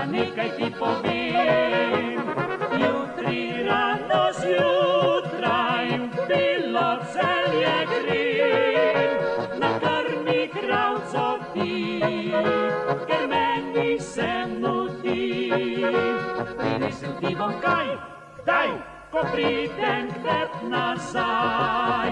pa nekaj ti povem. Jutri rano zjutraj bilo Celje grem, nakrmi kravco ti, ker meni se mudi. Prinesel ti bom kaj, daj, ko pridem k tebi nazaj.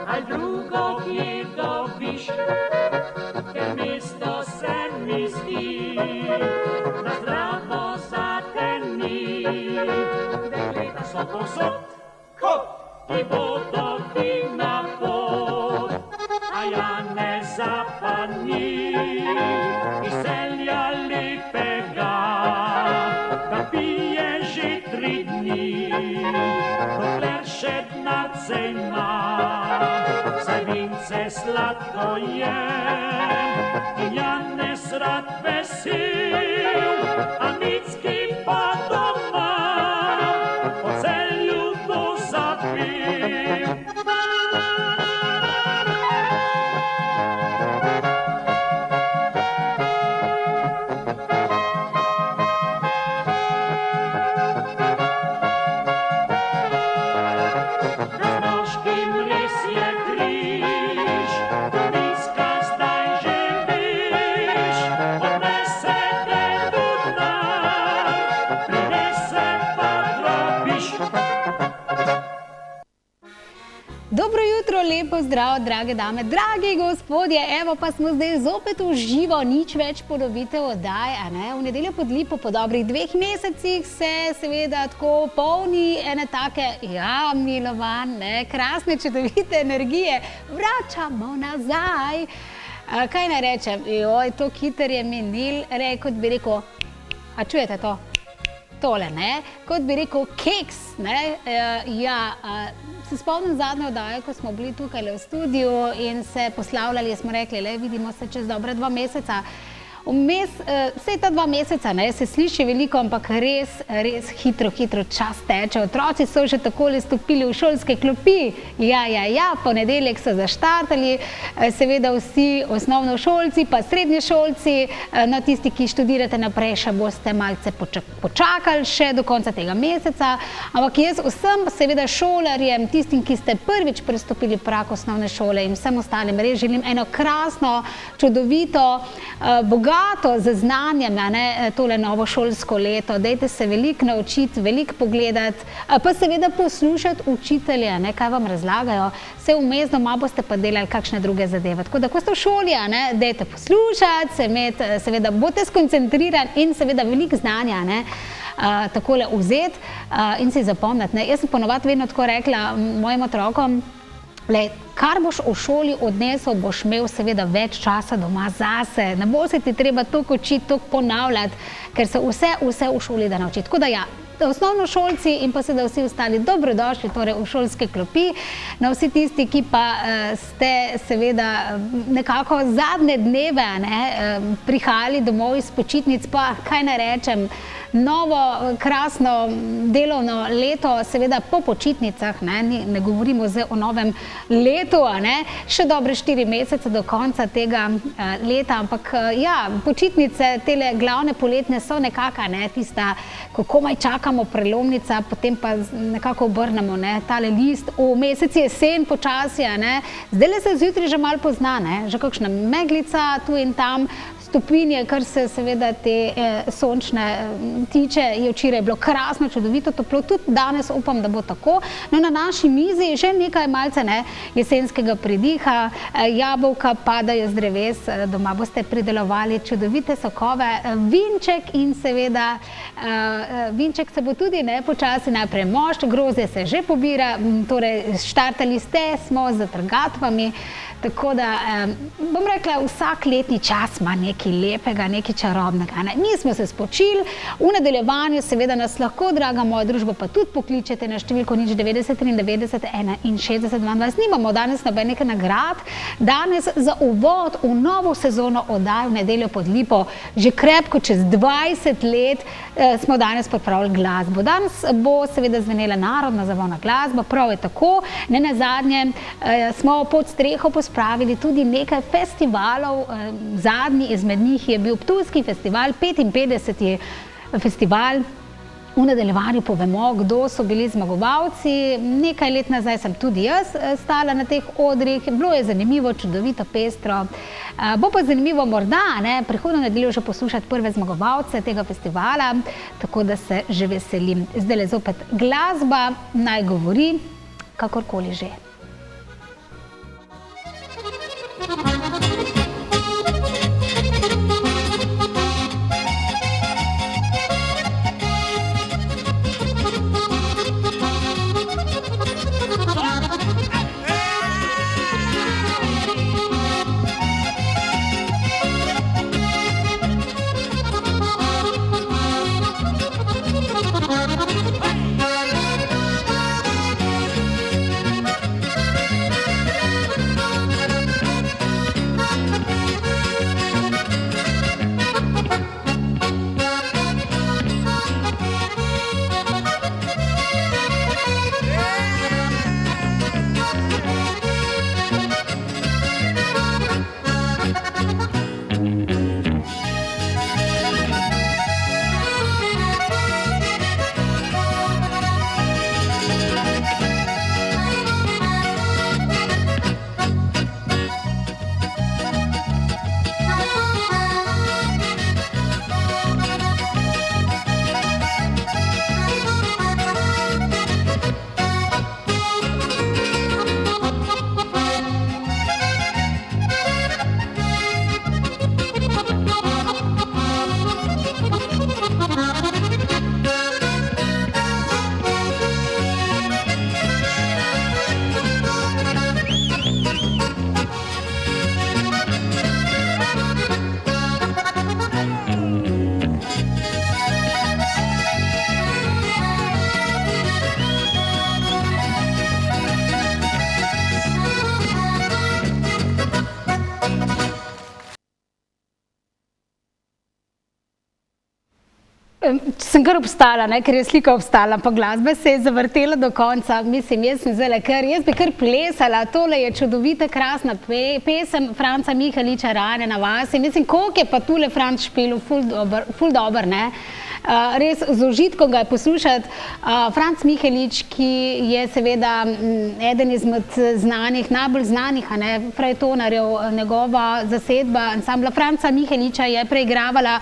Aj drugo kje dobiš, ker mesto se mi zdi, da zdravo za te ni. Dekleta so povsod, kot ti bodo ti na pot, a ja ne zapani iz Celja lepega, da pije že 3 dni, dokler še dnarce ima. Saj vince sladko jem in Janez rad vesel, a Micki pa doma po Celju bo zapel. Dobro jutro, lepo zdrav, drage dame, dragi gospodje, evo pa smo zdaj zopet v živo, nič več ponovitev oddaj, a ne? V nedeljo pod lipo po dobrih 2 mesecih se seveda tako polni ene take, ja, Milovan, ne, krasne, čudovite energije, vračamo nazaj. Kaj naj rečem? Joj, to kiter je minil, kot bi rekel, a čujete to? Tole, ne? Kot bi rekel keks, ne? Se spomnim zadnje oddaje, ko smo bili tukaj v studiu in se poslavljali, smo rekli, vidimo se čez dobre 2 meseca. Vmes, vsej ta 2 meseca, ne, se sliši veliko, ampak res hitro čas teče. Otroci so že takole stopili v šolske klopi. Ja, ponedeljek so zaštartali, seveda vsi osnovnošolci, pa srednješolci, no tisti, ki študirate naprej, še boste malce počakali še do konca tega meseca. Ampak jaz vsem, seveda šolarjem, tistim, ki ste prvič prestopili prag osnovne šole in vsem ostalim, res želim eno krasno, čudovito, bogato z znanjem, tole novo šolsko leto. Dajte se veliko naučiti, veliko pogledati, pa seveda poslušati učitelje, kaj vam razlagajo. Vse vmes doma boste pa delali kakšne druge zadeve. Tako da, ko ste v šoli, dajte poslušati, seveda boste skoncentrirani in seveda veliko znanja takole vzeti in si zapomniti. Jaz sem ponovadi vedno tako rekla mojim otrokom, kar boš v šoli odnesel, boš imel seveda več časa doma zase. Ne bo se ti treba toliko učiti, toliko ponavljati, ker se vse v šoli da naučiti. Tako da ja, osnovnošolci in pa seveda vsi ostali dobrodošli torej v šolske klopi. No, vsi tisti, ki pa ste seveda nekako zadnje dneve prihajali domov iz počitnic, pa kaj ne rečem, novo, krasno delovno leto, seveda po počitnicah, ne govorimo zdaj o novem letu, še dobre 4 mesece do konca tega leta, ampak ja, počitnice, tele glavne poletne so nekako, tista, ko komaj čakamo prelomnica, potem pa nekako obrnemo tale list, v mesec jesen počasi, zdajle se zjutraj že malo pozna, že kakšna meglica tu in tam, stopinje, kar se seveda te sončne tiče, je včeraj bilo krasno, čudovito toplo, tudi danes upam, da bo tako. No, na naši mizi že nekaj malce jesenskega pridiha, jabolka padajo z dreves, doma boste pridelovali čudovite sokove, vinček in seveda vinček se bo tudi počasi najprej mošt, grozdje se že pobira, torej štartali smo z trgatvami, tako da bom rekla, vsak letni čas ima nekaj nekaj lepega, nekaj čarobnega. Ne? Mi smo se spočili, v nadaljevanju seveda nas lahko, draga moja družba, pa tudi pokličete na številko 090 93 61 22. Nimamo danes nobenih nagrad. Danes za uvod v novo sezono oddaj v Nedeljo pod lipo, že krepko čez 20 let smo danes pripravili glasbo. Danes bo seveda zvenela narodna zabavna glasba, prav je tako. Ne nazadnje smo pod streho pospravili tudi nekaj festivalov. Zadnji izmed njih je bil Ptujski festival, 55. festival. V nadaljevanju povemo, kdo so bili zmagovalci. Nekaj let nazaj sem tudi jaz stala na teh odrih. Bilo je zanimivo, čudovito, pestro. Bo pa zanimivo morda prihodnjo nedeljo že poslušati prve zmagovalce tega festivala, tako da se že veselim. Zdajle zopet glasba naj govori, kakorkoli že. Sem kar obstala, ker je slika obstala, pa glasba se je zavrtela do konca. Mislim, jaz bi kar plesala. Tole je čudovita, krasna pesem Franca Miheliča, Rane na vasi. Mislim, koliko je pa tule Franc špilil, ful dober, ne? Res z užitkom ga je poslušati. Franc Mihelič, ki je seveda eden izmed znanih, najbolj znanih frajtonarjev, njegova zasedba ansambla Franca Miheliča je preigravala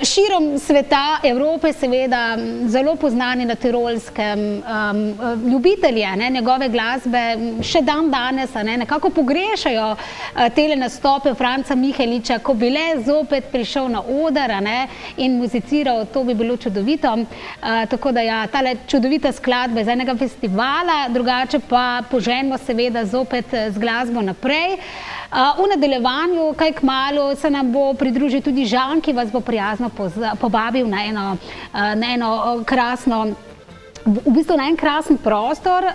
širom sveta, Evrope seveda, zelo poznani na Tirolskem, ljubitelji njegove glasbe še dan danes nekako pogrešajo tele nastope Franca Miheliča, ko bi le zopet prišel na oder in muziciral, to bi bilo čudovito. Tako da ja, tale čudovita skladba iz enega festivala, drugače pa poženimo seveda zopet z glasbo naprej. V nadaljevanju, kaj kmalu, se nam bo pridružil tudi Žan, ki vas bo prijazno povabil na eno krasno, v bistvu na en krasen prostor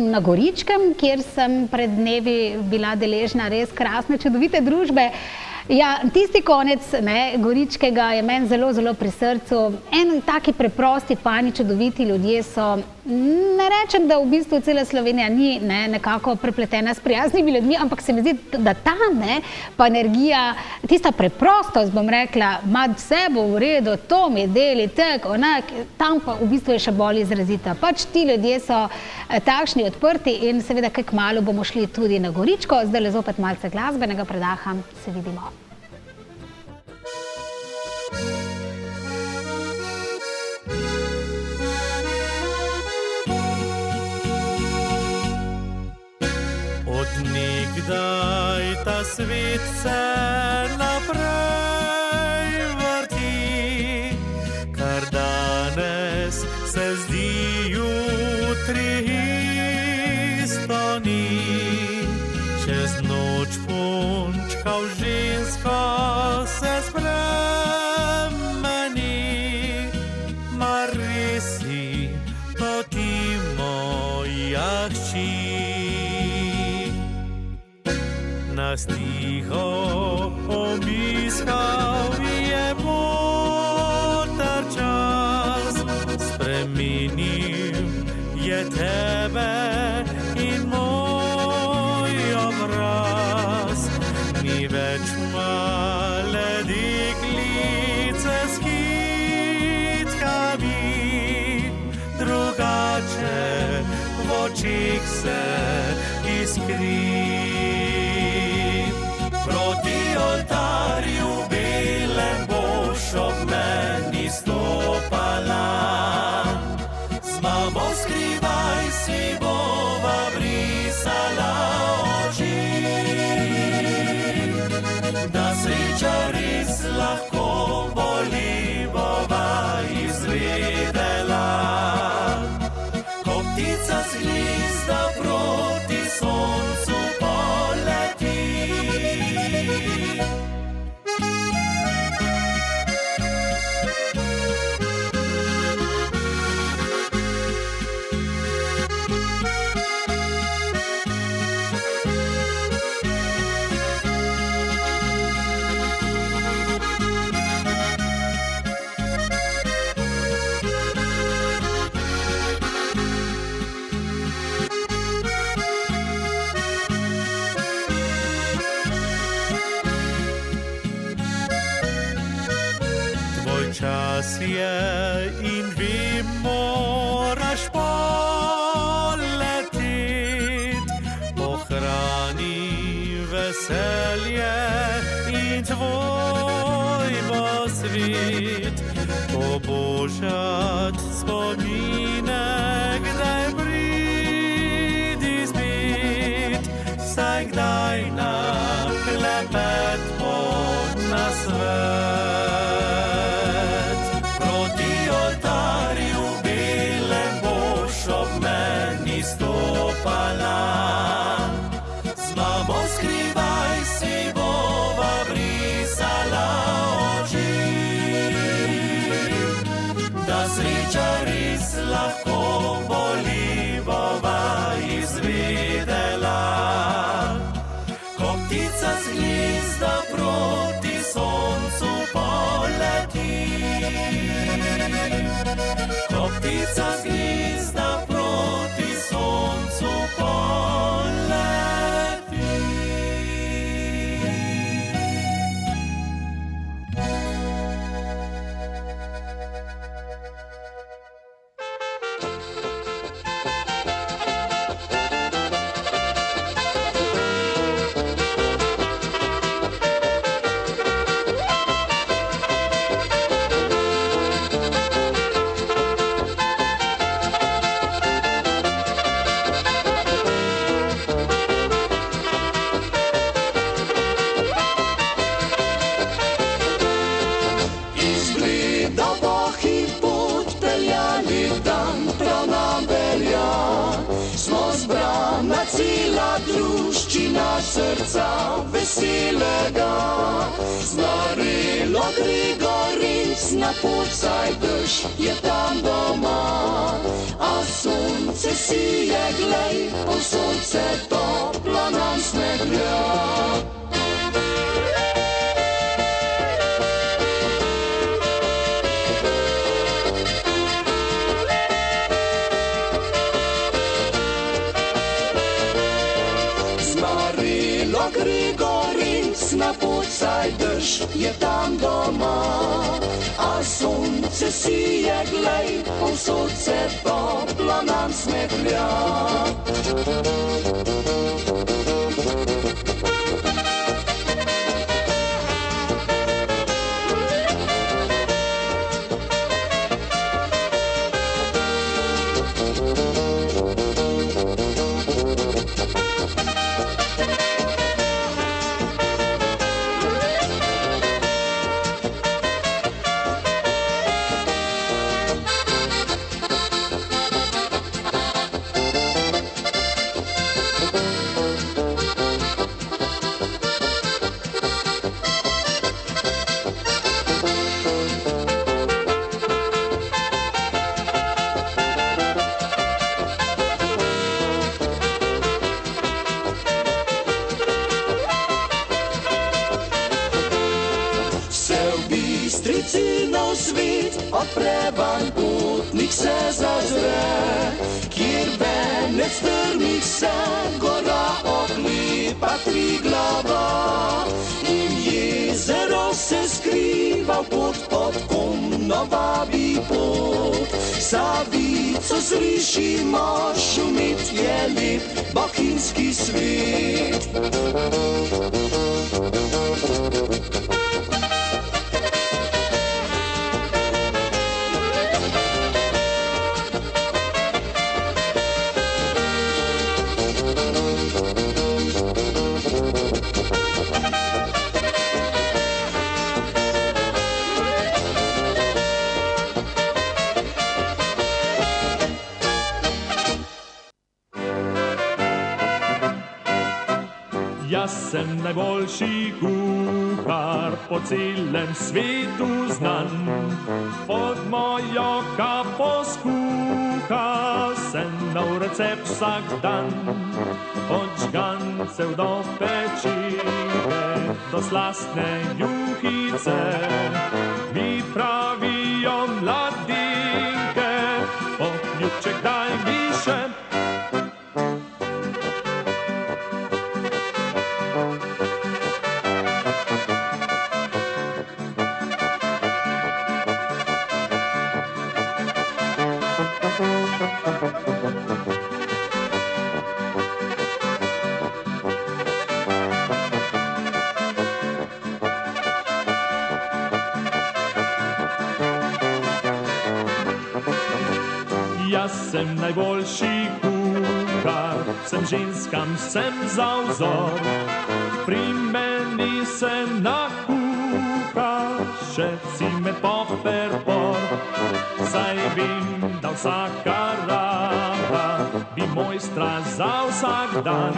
na Goričkem, kjer sem pred dnevi bila deležna res krasne, čudovite družbe. Ja, tisti konec Goričkega je meni zelo, zelo pri srcu. Eni taki preprosti, fajni, čudoviti ljudje so. Ne rečem, da v bistvu cela Slovenija ni nekako prepletena s prijaznimi ljudmi, ampak se mi zdi, da tam pa energija, tista preprostost, bom rekla, ima vse bo v redu, to mi deli, tak, onak, tam pa v bistvu je še bolj izrazita. Pač ti ljudje so takšni, odprti in seveda kaj kmalu bomo šli tudi na Goričko. Zdajle zopet malce glasbenega predaha, se vidimo. Od nekdaj ta svet se naprej vrti, kar danes se zdi jutri isto ni. Čez noč punčka v ženski Wszystko se spremeni, Marysi, to ty moja chci. Nas ticho obiskał je potar czas, spremenił je tebe i mój obraz. Mi več male deklice s kitkami, drugače v očih se iskri. Proti oltarju belem boš ob meni stopala, z mamo skrivaj si bova brisala oči. Da sreča res lahko boli, bova izvedela. Ko ptica z gnezda proti soncu poleti. Čas je in vi moraš poletit, ohrani veselje in tvoj bo svit, obožat spomine, kdaj pridi spit, saj kdaj na klepet pod na svet. Stopala, z mamo skrivaj si bova brisala oči. Da sreča res lahko boli, bova izvedela. Ko ptica z gnezda proti soncu poleti. Ko ptica z gnezda proti soncu poleti. Druščina srca veselega, znarilo Grigorinc, napucaj dež je tam doma. A sonce sije, glej, povsod se toplo nam smehlja. Grigorinc, napucaj dež je tam doma. A sonce sije, glej, povsod se toplo nam smehlja. svet odprevan potnik se zažre, kjer venec strmih se gora oklepa Triglava in jezero se skriva pod komno vabi pot. Savico slišimo šumet, je lep bohinjski svet. Jaz sem najboljši kuhar, po celem svetu znan. Pod mojo kapo skuha sem nov recept vsak dan. Od žgancev do pečine, do slastne juhice, mi pravijo mladinke, ljubček daj mi še. Jaz sem najboljši kuhar, sem ženskam sem za vzor. Pri meni se nakuha še cimet, poper, por. Saj vem, da vsaka raba bi mojstra za vsak dan.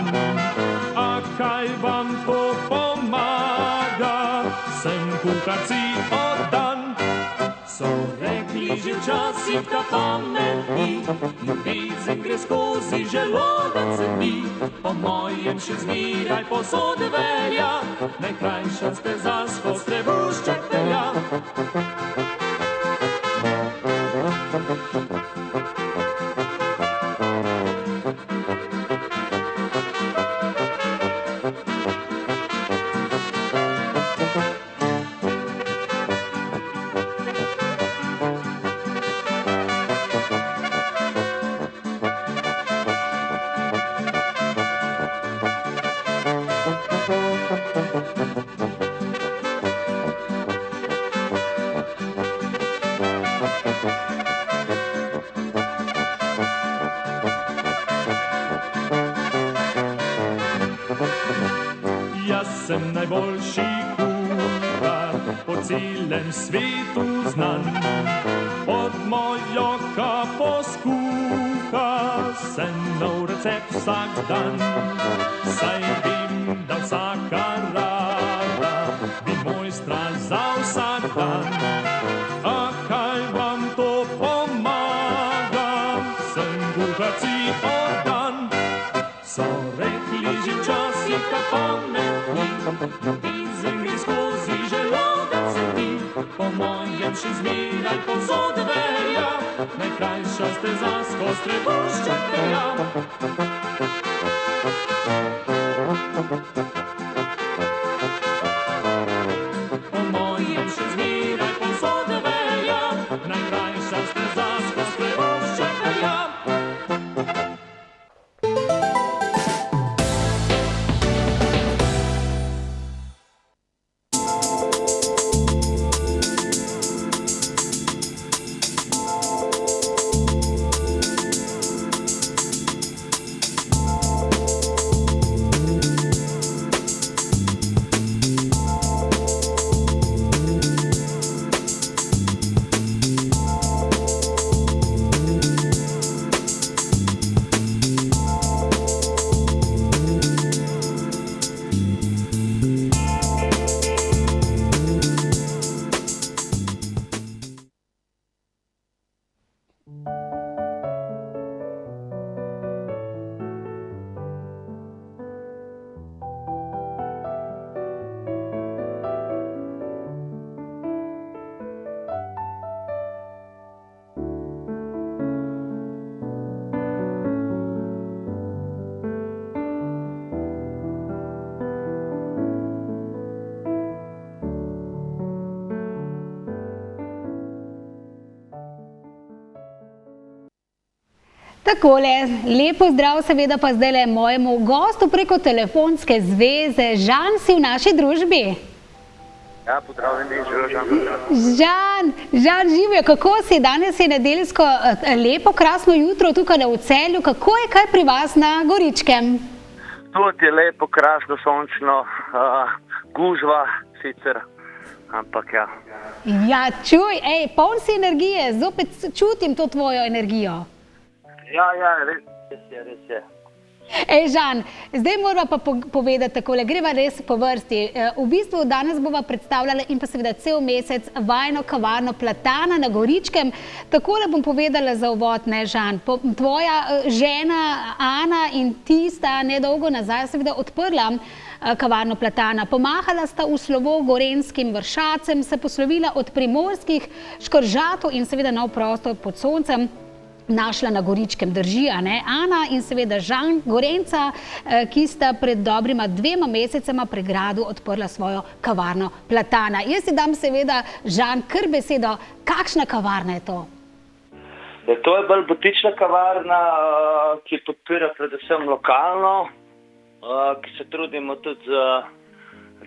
A kaj vam to pomaga, sem kuharci oddan. So rekli že včasih, da pametni, ljubezen gre skozi želodec se mi. Po mojem še zmeraj posod velja, najkrajša steza skozi trebušček velja. Jaz sem najboljši kuhar, po celem svetu znan. Pod mojo kapo skuha sem nov recept vsak dan. Saj vem, da vsaka rada bi mojstra za vsak dan. A kaj vam to pomaga, sem kuharci oddan. So rekli že včasih, da pametni, ljubezen gre skozi želodec se mi. Po mojem še zmeraj povsod velja, najkrajša steza skozi trebušček velja. Po mojem še zmeraj povsod velja, najkrajša steza skozi trebušček velja. Takole, lepo zdrav seveda pa zdajle mojemu gostu preko telefonske zveze. Žan, si v naši družbi? Ja, pozdravljeni, Žan, živijo, kako si? Danes je nedeljsko lepo, krasno jutro tukaj v Celju. Kako je kaj pri vas na Goričkem? Tudi je lepo, krasno, sončno, gužva sicer, ampak ja. Ja, čuj, poln si energije, zopet čutim to tvojo energijo. Ja, res je. Žan, zdaj moramo pa povedati takole, greva res po vrsti. V bistvu danes bova predstavljala in pa seveda cel mesec vajno kavarno Platana na Goričkem. Takole bom povedala za uvod, ne, Žan. Tvoja žena Ana in ti sta nedolgo nazaj seveda odprla kavarno Platana. Pomahala sta v slovo gorenjskim vršacem, se poslovila od primorskih škržatov in seveda nov prostor pod soncem našla na Goričkem, drži, a ne? Ana in seveda Žan Gorenjca, ki sta pred dobrima 2 mesecema pri gradu odprla svojo kavarno Platana. Jaz si dam seveda, Žan, kar besedo, kakšna kavarna je to? To je bolj butična kavarna, ki podpira predvsem lokalno, ki se trudimo tudi,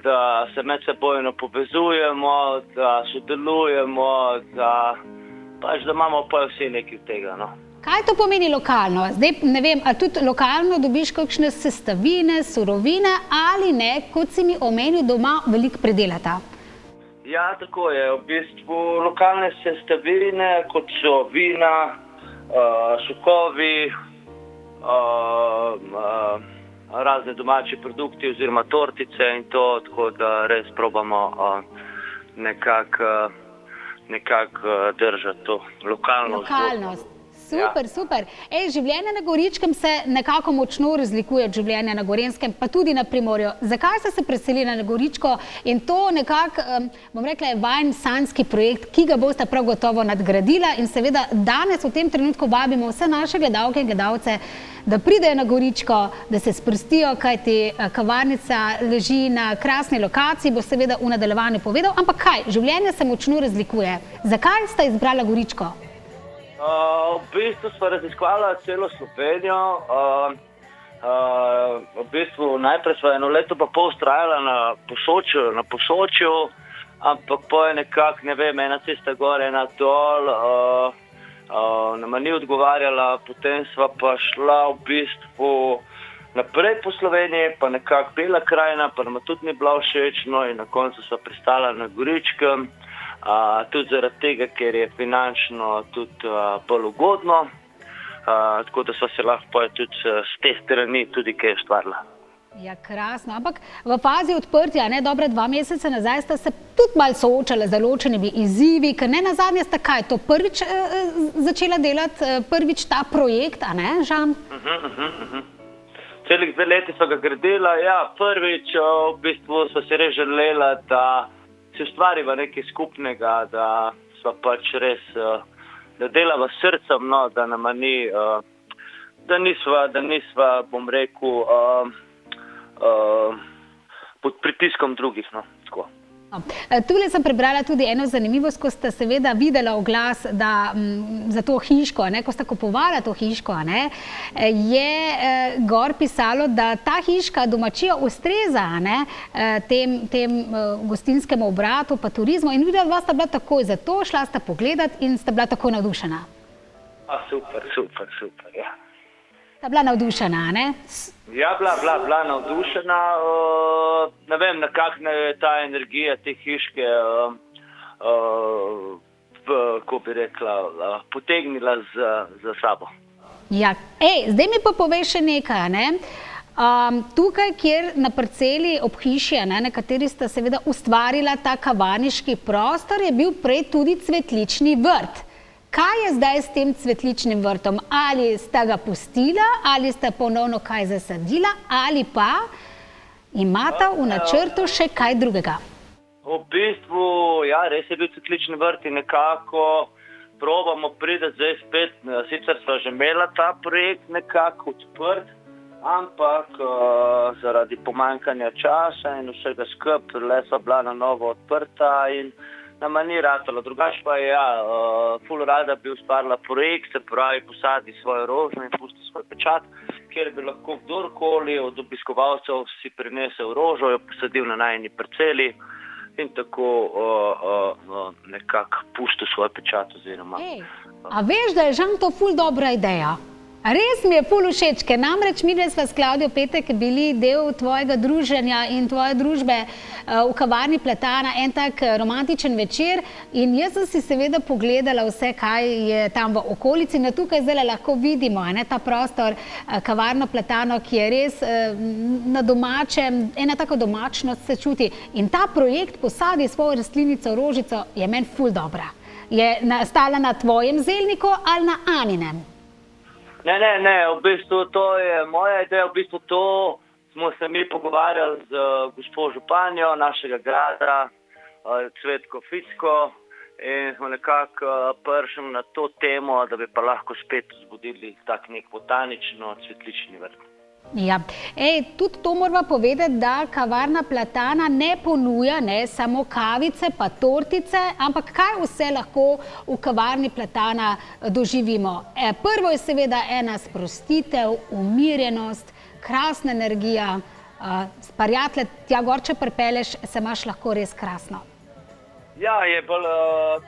da se medsebojno povezujemo, da sodelujemo, da imamo pa vsi nekaj tega, no. Kaj to pomeni lokalno? Zdaj, ne vem, a tudi lokalno dobiš kakšne sestavine, surovine ali ne, kot si mi omenil, doma veliko predelata? Ja, tako je. V bistvu lokalne sestavine, kot so vina, sokovi, razne domači produkti oziroma tortice in to, tako da res probamo nekako držati to lokalnost. Super, super. Življenje na Goričkem se nekako močno razlikuje od življenja na Gorenjskem, pa tudi na Primorju. Zakaj ste se preselili na Goričko? In to nekako, bom rekla, je vajen sanjski projekt, ki ga boste prav gotovo nadgradila in seveda danes v tem trenutku vabimo vse naše gledalke in gledalce, da pridejo na Goričko, da se sprostijo, kajti kavarnica leži na krasni lokaciji, bo seveda v nadaljevanju povedal, ampak kaj, življenje se močno razlikuje. Zakaj ste izbrala Goričko? V bistvu smo raziskovali celo Slovenijo. V bistvu najprej smo 1 leto pa pol vztrajala na Posočju, ampak po je nekako, ne vem, ena cesta gor, ena dol, nama ni odgovarjala, potem sva pa šla v bistvu naprej po Sloveniji, pa nekako Bela krajina, pa nama tudi ni bila všeč, no in na koncu sva pristala na Goričkem. Tudi zaradi tega, ker je finančno tudi bolj ugodno, tako da sva se lahko tudi z te strani tudi kaj ustvarila. Ja, krasno, ampak v fazi odprtja, dobra 2 meseca nazaj, sta se tudi malo soočala z določenimi izzivi, ker ne nazadnje sta kaj, to prvič začela delati, prvič ta projekt, a ne, Žan? Celih 2 leti sva ga gradila, ja, prvič v bistvu sva si res želela, da se ustvariva nekaj skupnega, da sva pač res, da delava s srcem, no, da nama ni, da nisva, bom rekel, pod pritiskom drugih, no, tako. Tule sem prebrala tudi eno zanimivost, ko sta seveda videla oglas za to hiško, ko sta kupovala to hiško, je gor pisalo, da ta hiška domačija ustreza tem gostinskemu obratu pa turizmu in videla sta bila takoj za to, šla sta pogledat in sta bila tako navdušena. Super, ja. Sta bila navdušena, ne? Ja, bila navdušena, ne vem, nekakšna je ta energija te hiške, kako bi rekla, potegnila za sabo. Ja, zdaj mi pa poveš še nekaj, ne? Tukaj, kjer na parceli ob hiši, na kateri sta seveda ustvarila ta kavarniški prostor, je bil prej tudi cvetlični vrt. Kaj je zdaj s tem cvetličnim vrtom? Ali sta ga pustila, ali sta ponovno kaj zasadila, ali pa imata v načrtu še kaj drugega? V bistvu, ja, res je bil cvetlični vrt in nekako probamo priti zdaj spet, sicer sva že imela ta projekt nekako odprt, ampak zaradi pomanjkanja časa in vsega skupaj le sva bila na novo odprta in nama ni ratalo. Drugače pa je, ful rada bi ustvarila projekt, se pravi posadi svojo rožo in pusti svoj pečat, kjer bi lahko kdorkoli od obiskovalcev si prinesel rožo, jo posadil na najini parceli in tako nekako pustil svoj pečat oziroma. A veš, da je Žan to ful dobra ideja? Res mi je ful všeč, ker namreč mi sva s Klavdijo Petek bili del tvojega druženja in tvoje družbe v kavarni Platana, en tak romantičen večer in jaz sem si seveda pogledala vse, kaj je tam v okolici. Na tukaj zdaj lahko vidimo ta prostor, kavarno Platano, ki je res na domačem, ena taka domačnost se čuti. In ta projekt Posadi svojo rastlinico rožico je meni ful dobra. Je nastala na tvojem zelniku ali na Aninem? Ne, v bistvu to je moja ideja, v bistvu to smo se mi pogovarjali z gospo županjo našega grada, Cvetko Ficko, in smo nekako prišli na to temo, da bi pa lahko spet vzbudili tak nek botanično cvetlični vrt. Ja, tudi to moramo povedati, da kavarna Platana ne ponuja samo kavice pa tortice, ampak kaj vse lahko v kavarni Platana doživimo. Prvo je seveda ena sprostitev, umirjenost, krasna energija, prijatelje, tja gor, če pripeleš, se imaš lahko res krasno. Ja, je bolj,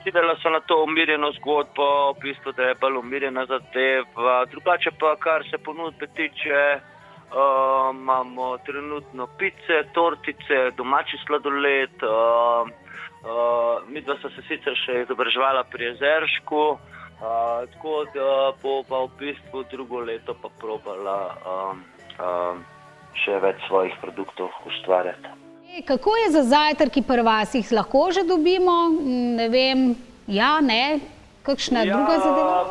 ciljala so na to umirjeno zgodbo, v bistvu, da je bolj umirjena zadeva, drugače pa, kar se ponudbe tiče, imamo trenutno pice, tortice, domači sladoled, midva sva se sicer še izobraževala pri Jezeršku, tako da bo pa v bistvu drugo leto pa probala še več svojih produktov ustvarjati. Kako je za zajtrki pri vas? Jih lahko že dobimo? Ne vem, kakšna druga zadeva?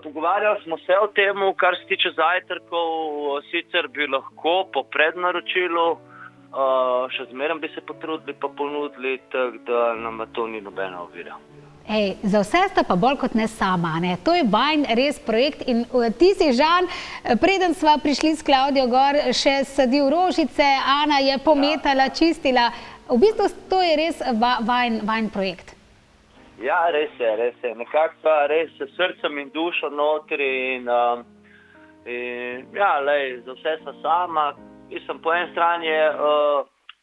Pogovarjali smo se o tem, kar se tiče zajtrkov, sicer bi lahko po prednaročilu, še zmeraj bi se potrudili pa ponudili, tako da nam to ni nobena ovira. Za vse sta pa bolj kot ne sama, to je vajn res projekt in ti si, Žan, preden sva prišli s Klavdijo gor, še sadil rožice, Ana je pometala, čistila, v bistvu to je res vajn projekt. Ja, res je. Nekako pa res s srcem in dušo notri in za vse sta sama. Mislim, po eni strani je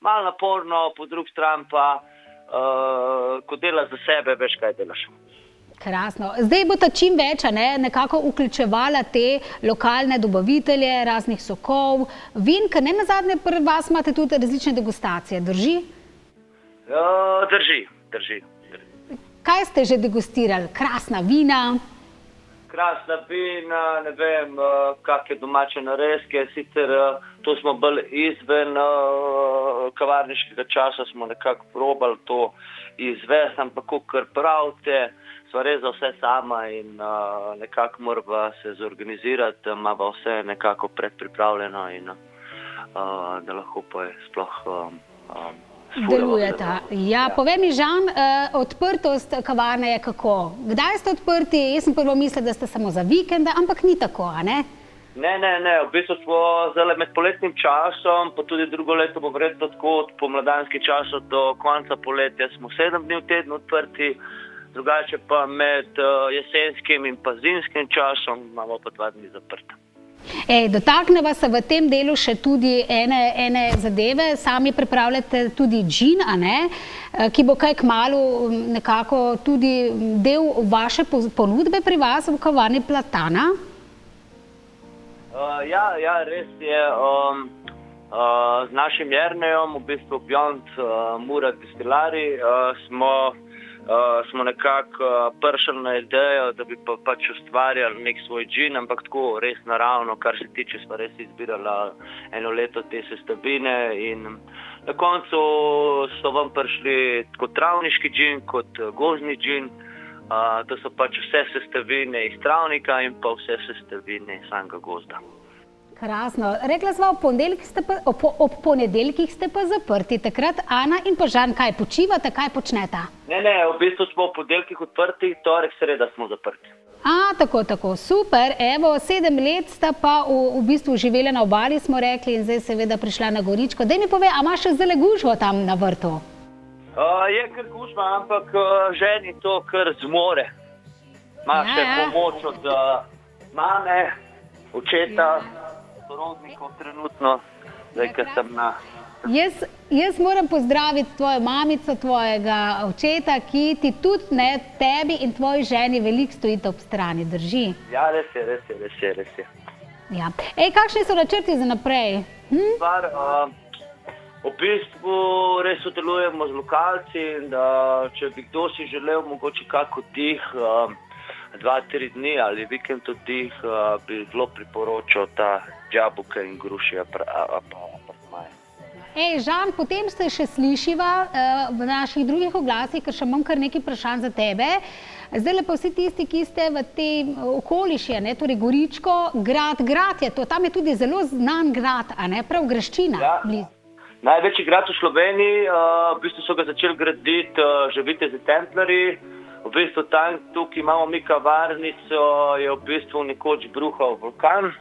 malo naporno, po drugi strani pa, ko delaš za sebe, veš, kaj delaš. Krasno. Zdaj bo ta čim več nekako vključevala te lokalne dobavitelje, raznih sokov, vin, ker nenazadnje pri vas imate tudi različne degustacije, drži? Drži. Kaj ste že degustirali? Krasna vina? Krasna vina, ne vem, kakšne domače narezke, sicer to smo bolj izven kavarniškega časa, smo nekako probali to izvesti, ampak kakor pravite, sva res za vse sama in nekako morava se zorganizirati, da imava vse nekako predpripravljeno in da lahko pa je sploh delujeta. Ja, povej mi, Žan, odprtost kavarne je kako? Kdaj ste odprti? Jaz sem prvo mislila, da ste samo za vikende, ampak ni tako, a ne? Ne, v bistvu smo zdaj med poletnim časom, pa tudi drugo leto bo verjetno tako od pomladanskih časov do konca poletja smo 7 dni v tednu odprti, drugače pa med jesenskim in pa zimskim časom imamo pa 2 dni zaprta. Dotakneva se v tem delu še tudi ene zadeve. Sami pripravljate tudi džin, ki bo kaj kmalu nekako tudi del vaše ponudbe pri vas v kavarni Platana? Ja, res je. Z našim Jernejom, v bistvu Beyond Mura Distillery, smo nekako prišli na idejo, da bi pač ustvarjali nek svoj džin, ampak tako res naravno, kar se tiče, smo res izbirali eno leto te sestavine in na koncu so vam prišli kot travniški džin, kot gozdni džin. To so pač vse sestavine iz travnika in pa vse sestavine iz samega gozda. Krasno. Rekla sva, ob ponedeljkih ste pa zaprti. Takrat Ana in pa Žan, kaj počivate, kaj počnete? Ne, v bistvu smo ob ponedeljkih odprti, torek, sreda smo zaprti. Tako, super. Evo, 7 let sta pa v bistvu živela na obali, smo rekli, in zdaj seveda prišla na Goričko. Daj mi povej, a imaš še zdaj gužvo tam na vrtu? Je kar kužma, ampak ženi to kar zmore. Ima še pomoč od mame, očeta, sorodnikov trenutno, zdaj, ker sem na... Jaz moram pozdraviti tvojo mamico, tvojega očeta, ki ti tudi tebi in tvoji ženi veliko stojite ob strani, drži? Ja, res je. Ja. Kakšni so načrti za naprej? V bistvu res sodelujemo z lokalci in če bi kdo si želel mogoče kak oddih, 2-3 dni ali vikend oddih, bi zelo priporočal ta Jabuke in Grušje apartmaje. Žan, potem se še slišiva v naših drugih oglasih, ker še imam kar nekaj vprašanj za tebe. Zdaj pa vsi tisti, ki ste v tej okolišje, torej Goričko, grad je to, tam je tudi zelo znan grad, prav Graščina blizu. Največji grad v Sloveniji, v bistvu so ga začeli graditi že vitezi Templarji. V bistvu tukaj imamo mi kavarnico, je v bistvu nekoč bruhal vulkan.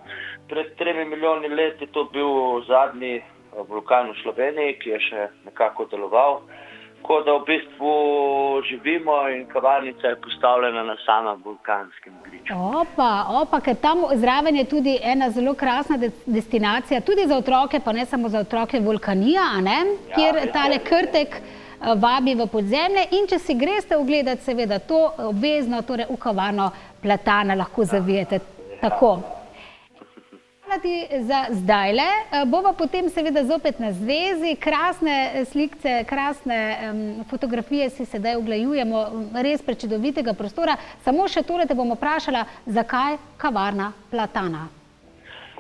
Pred 3 milijoni let je to bil zadnji vulkan v Sloveniji, ki je še nekako deloval. Tako da v bistvu živimo in kavarnica je postavljena na samem vulkanskem griču. Opa, ker tam zraven je tudi ena zelo krasna destinacija, tudi za otroke, pa ne samo za otroke, Vulkanija, kjer tale krtek vabi v podzemlje. In če si greste ogledati, seveda to obvezno, torej v kavarno Platana lahko zavijete tako. Hvala ti za zdajle, bova potem seveda zopet na zvezi, krasne slikce, krasne fotografije si sedaj oglajujemo, res prečudovitega prostora. Samo še tole te bom vprašala, zakaj kavarna Platana?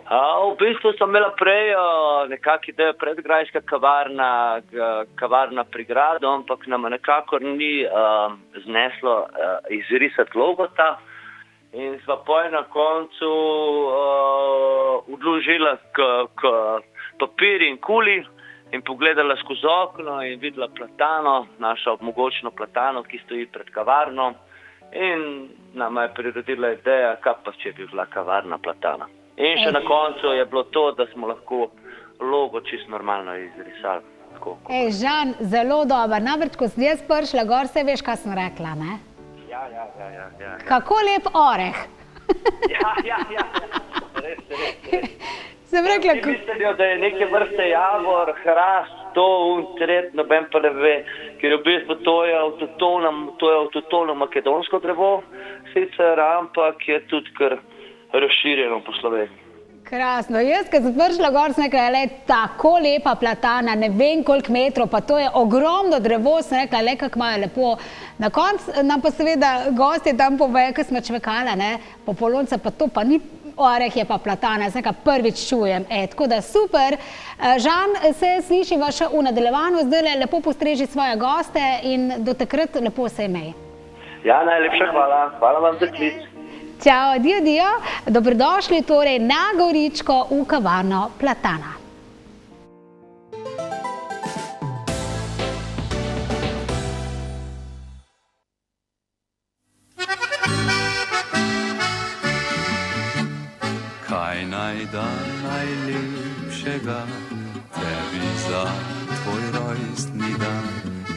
V bistvu sem imela prej nekako idejo predgrajska kavarna pri gradu, ampak nam nekako ni zneslo izrisati logota. In sva potem na koncu odložila k papir in kuli in pogledala skozi okno in videla Platano, našo obmogočno Platano, ki stoji pred kavarno. In nama je prirodila ideja, kaj pa če bi bila kavarna Platana. In še na koncu je bilo to, da smo lahko logo čisto normalno izrisali. Žan, zelo dober. Namreč, ko sem jaz prišla gor, se veš, kaj sem rekla, ne? Ja. Kako lep oreh. Ja. Res. Sem rekla, vsi mislijo, da je neke vrste javor, hrast, to, tret, noben pa ne ve, ker v bistvu to je avtohtono makedonsko drevo, sicer, ampak je tudi kar razširjeno po Sloveniji. Krasno. Jaz, ko sem prišla gor, sem rekla, tako lepa Platana, ne vem koliko metrov, pa to je ogromno drevo, sem rekla, kako imajo lepo. Na koncu nam pa seveda gostje tam povejo, ko smo čvekala, po polonce, pa to pa ni oreh, je pa Platana, sem rekla, prvič čujem. Tako da super. Žan, se slišiva še v nadaljevanju, zdaj lepo postreži svoje goste in do takrat lepo se imej. Ja, najlepša hvala. Hvala vam za klic. Čau, dio. Dobrodošli torej na Goričko v kavarno Platana. Kaj naj da najlepšega tebi za tvoj rojstni dan?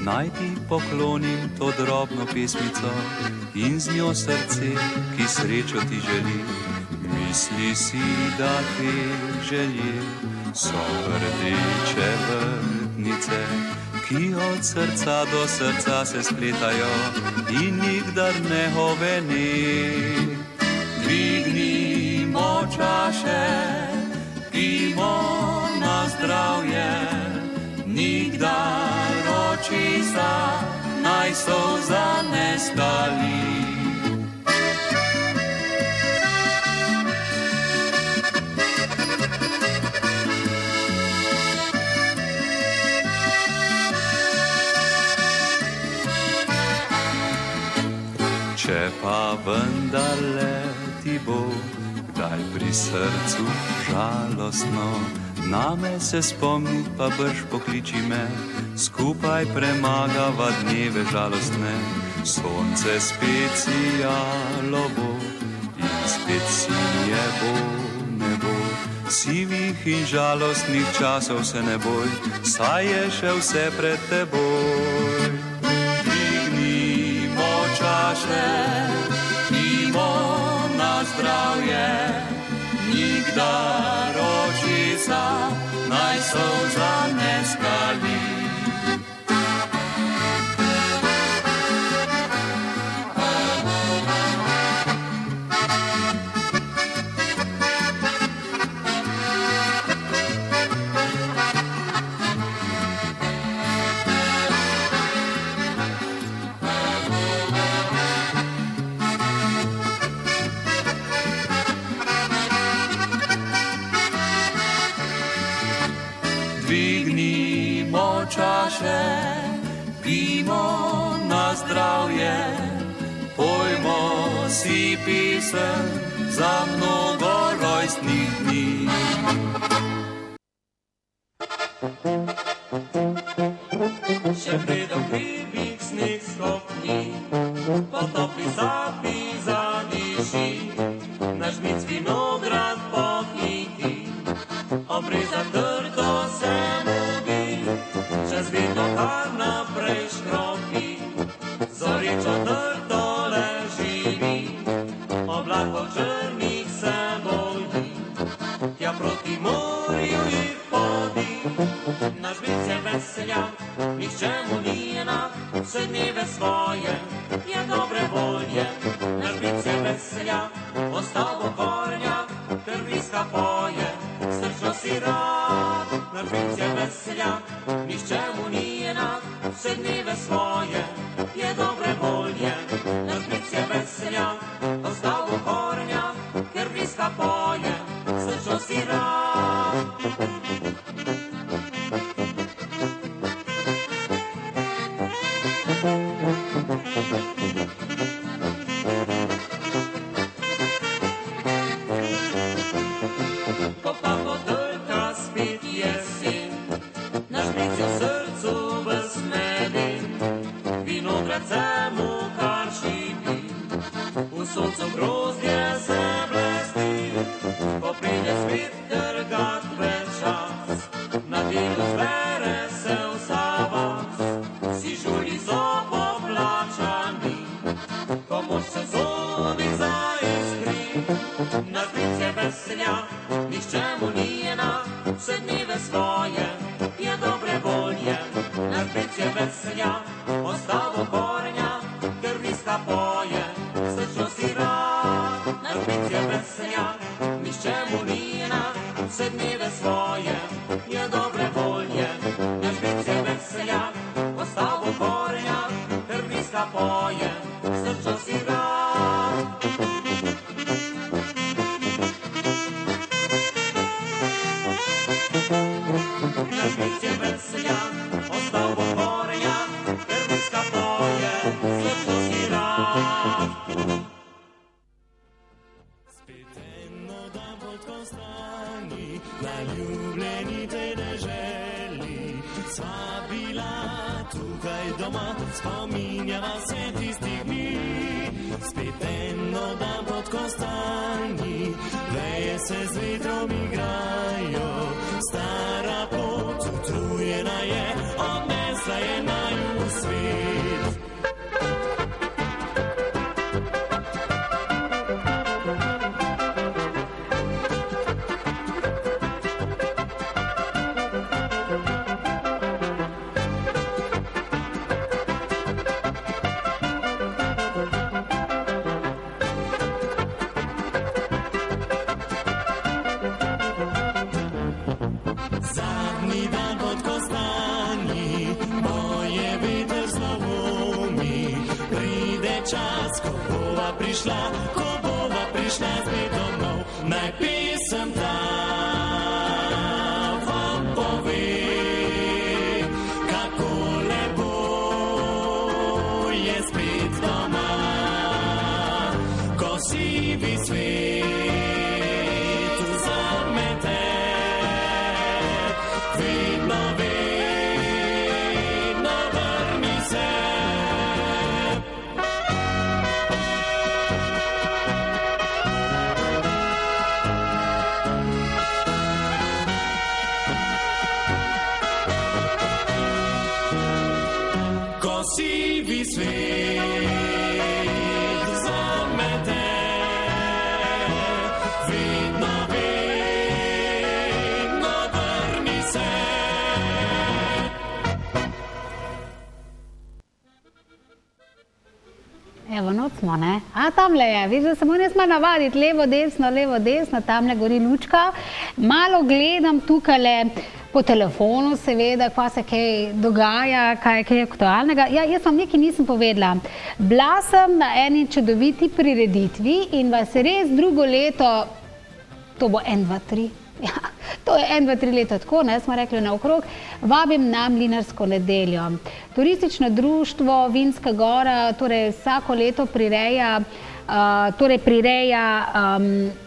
Naj ti poklonim to drobno pesmico in z njo srce, ki srečo ti želi. Misli si, da te želje so rdeče vrtnice, ki od srca do srca se spletajo in nikdar ne hovene. Dvignimo čaše, pijmo na zdravje, nikdar očisa naj solza ne skali. Če pa vendarle ti bo kdaj pri srcu žalostno, name se spomni, pa brž pokliči me, skupaj premagava dneve žalostne. Sonce spet sijalo bo in spet sije bo nebo. Sivih in žalostnih časov se ne boj, saj je še vse pred teboj. čaše, pimo na zdravje, nikdar očisa, naj solza ne skali. Čaše, pimo na zdravje, pojmo si pisem za mnogo rojstnih dni. Še predom hribih sneg stopni, potopi sapi zadiši, naš mic vinograd pohiti, obreza trdo se mubi, čez vedno kar naprej škropi, zorečo trdo leživi, oblak po črnih se boji, tja proti morju jih podi, naš mic je veseljak, nihče mu ni enak, vse dneve svoje je dobre volje. Naš mic je veseljak, ostal bo kornjak, krviska poje, srčno si rad. Naš mic je veseljak, nihče mu ni enak, vse dneve svoje je dobre volje. Naš mic je veseljak, ostal bo kornjak, krviska poje, srčno si rad. Ko pa potrka spet jesen, naš mic je v srcu vesmeden, vinograd se mu kar šipi, v soncu grozdje se blesti, ko pride spet trgatve čas, na delu zbere se vsa vas, si žuli so poplačani, ko moč se zobi zaiskri. Naš mic je veseljak, nihče mu ni enak, vse dneve svoje je dobre volje. Naš mic je veseljak, ostal bo kornjak, krviska poje, srčno si rad. Naš mic je veseljak, nihče mu ni enak, vse dneve svoje je dobre volje. Naš mic je veseljak, ostal bo kornjak, krviska poje, srčno si rad. Naš mic je veseljak, ostal bo kornjak, krviska poje, srčno si rad. Spet eno dan pod Kostani, na ljubljeni tej deželi, sva bila tukaj doma, spominjava se tistih dni. Spet eno dan pod Kostani, veje se z vetrom igrajo, stara pot utrujena je, odnesla je naju svet. Zadnji dan pod Kostani, moje veter zlomi, pride čas, ko bova prišla spet domov, naj pisem ta vam pove, kako lepo je spet doma, ko sivi svet vzamete. Vedno vrni se. Ko sivi svet Evo, not smo, ne? A, tamle je, vidiš, da se moram jaz malo navaditi, levo, desno, tamle gori lučka. Malo gledam tukajle po telefonu, seveda, kva se kaj dogaja, kaj je aktualnega. Ja, jaz vam nekaj nisem povedala. Bila sem na eni čudoviti prireditvi in vas res drugo leto, to bo 1, 2, 3, ja, to je 1, 2, 3 leta tako, ne, smo rekli naokrog, vabim na Mlinarsko nedeljo. Turistično društvo Vinska Gora, torej vsako leto prireja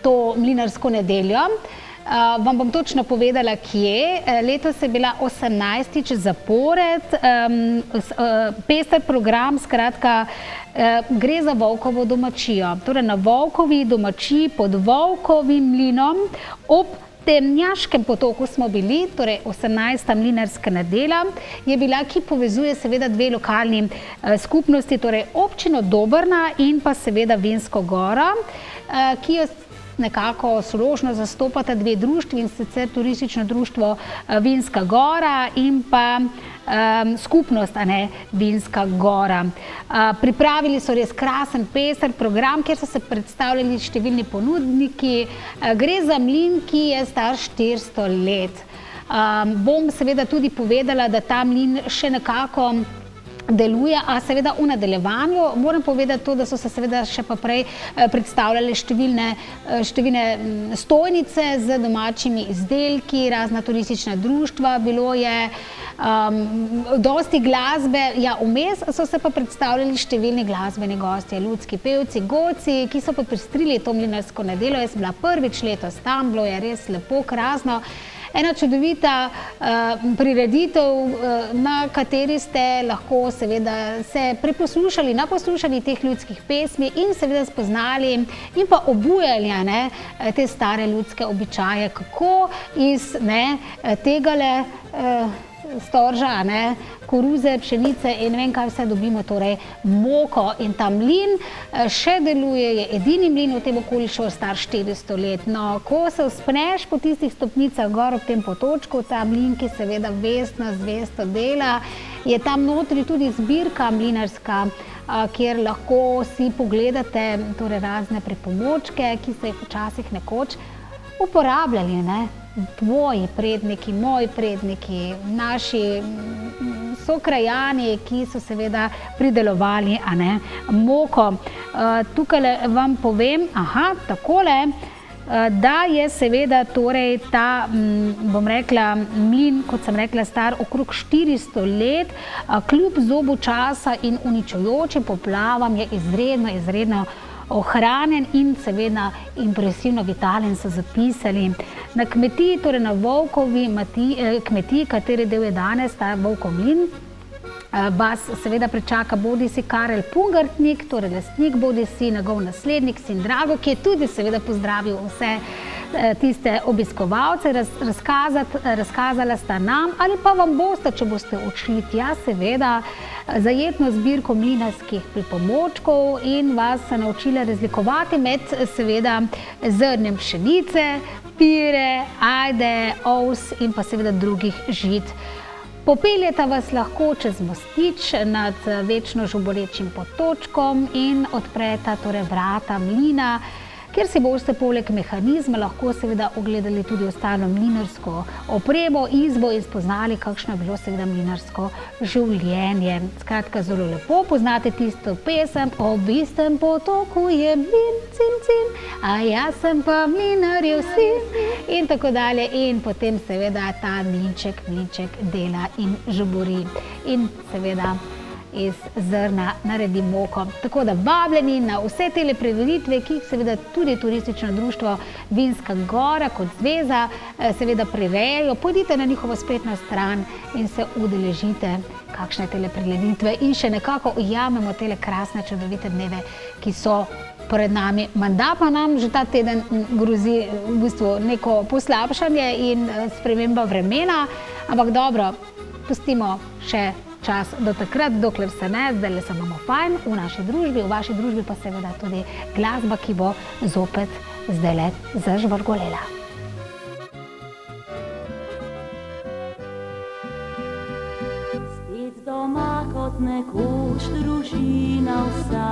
to Mlinarsko nedeljo. Vam bom točno povedala, kje. Letos je bila 18. zapored, pester program, skratka, gre za Volkovo domačijo. Torej na Volkovi domačiji pod Volkovim mlinom ob Temnjaškem potoku smo bili, torej 18. Mlinarska nedelja je bila, ki povezuje seveda dve lokalni skupnosti, torej občino Dobrna in pa seveda Vinsko Goro, ki jo nekako složno zastopata dve društvi, in sicer turistično društvo Vinska Gora in pa skupnost, a ne, Vinska Gora. Pripravili so res krasen, pester program, kjer so se predstavljali številni ponudniki. Gre za mlin, ki je star 400 let. Bom seveda tudi povedala, da ta mlin še nekako deluje, a seveda v nadaljevanju. Moram povedati to, da so se seveda še pa prej predstavljale številne stojnice z domačimi izdelki, razna turistična društva, bilo je dosti glasbe, ja, vmes so se pa predstavljali številni glasbeni gostje, ljudski pevci, godci, ki so popestrili to Mlinarsko nedeljo. Jaz sem bila prvič letos tam, bilo je res lepo, krasno. Ena čudovita prireditev, na kateri ste lahko seveda se preposlušali, naposlušali teh ljudskih pesmi in seveda spoznali in pa obujali, ne, te stare ljudske običaje, kako iz tegale storža, ne, koruze, pšenice in ne vem kaj vse dobimo, torej moko. In ta mlin še deluje, je edini mlin v tem okolišu, star 400 let. No, ko se vzpneš po tistih stopnicah gor ob tem potočku, ta mlin, ki seveda zvesto dela, je tam notri tudi zbirka mlinarska, kjer lahko si pogledate torej razne pripomočke, ki so jih včasih nekoč uporabljali, ne, tvoji predniki, moji predniki, naši sokrajani, ki so seveda pridelovali, a ne, moko. Tukaj vam povem, takole, da je seveda torej ta, bom rekla, mlin, kot sem rekla, star okrog 400 let, kljub zobu časa in uničujočim poplavam je izredno ohranjen in seveda impresivno vitalen, so zapisali. Na kmetiji, torej na Volkovi kmetiji, kateri del je danes ta Volkov mlin, vas seveda pričaka bodisi Karel Pungartnik, torej lastnik, bodisi njegov naslednik, sin Drago, ki je tudi seveda pozdravil vse tiste obiskovalce, razkazala sta nam ali pa vam boste, če boste odšli tja, seveda zajetno zbirko mlinarskih pripomočkov in vas naučila razlikovati med seveda zrnjem pšenice, pire, ajde, ovs in pa seveda drugih žit. Popeljeta vas lahko čez mostič nad večno žuborečim potočkom in odpreta torej vrata mlina, kjer si boste poleg mehanizma lahko seveda ogledali tudi ostalo mlinarsko opremo, izbo in spoznali, kakšno je bilo seveda mlinarsko življenje. Skratka, zelo lepo poznate tisto pesem: ob istem potoku je mlin, cin, cin, a jaz sem pa mlinarjev sin, in tako dalje. In potem seveda ta mlinček dela in žubori in seveda iz zrna naredi moko. Tako da vabljeni na vse tele prireditve, ki jih seveda tudi turistično društvo Vinska Gora kot zveza seveda prirejajo. Pojdite na njihovo spletno stran in se udeležite kakšne tele prireditve in še nekako ujamemo tele krasne, čudovite dneve, ki so pred nami. Menda pa nam že ta teden grozi v bistvu neko poslabšanje in sprememba vremena, ampak dobro, pustimo še čas do takrat, dokler se ne, zdajle se imamo fajn v naši družbi, v vaši družbi pa seveda tudi glasba, ki bo zopet zdajle zažvrgolela. Spet doma kot nekoč družina vsa,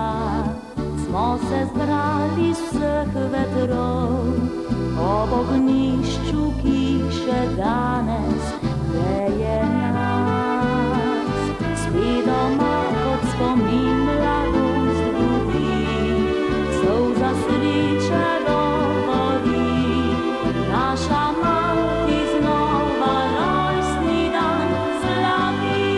smo se zbrali z vseh vetrov, ob ognišču, ki še danes greje nas. Spet doma kot spomin mladost budi, solza sreče dovoli, naša mati znova rojstni dan slavi.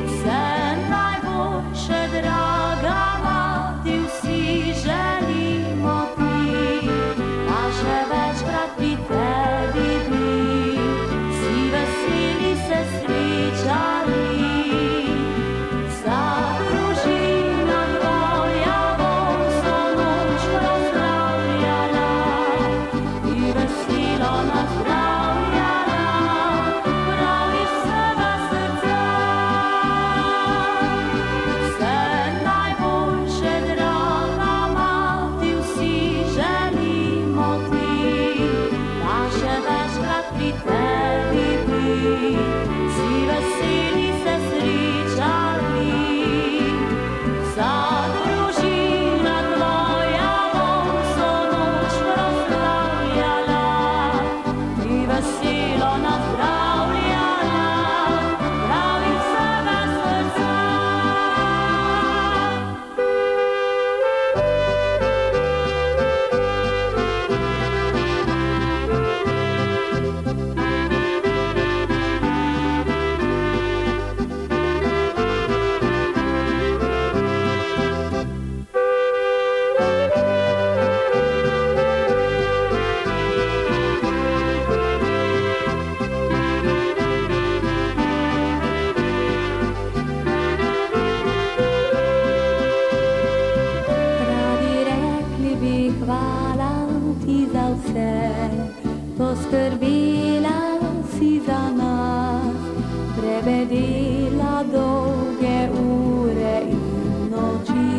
Vse najboljše, draga mati, vsi želimo ti, da še večkrat pri tebi bi, vsi veseli se srečali. Vsa družina tvoja bo vso noč proslavljala, ti veselo nazdravljala, prav iz vsega srca. Vse najboljše, draga mati, vsi želimo ti, da še večkrat pri tebi bi, vsi veseli se srečali. Vsa družina tvoja bo vso noč proslavljala, ti veselo nazdravljala, prav iz vsega srca. Radi rekli bi hvala ti za vse, poskrbela si za nas, prebedela dolge ure in noči.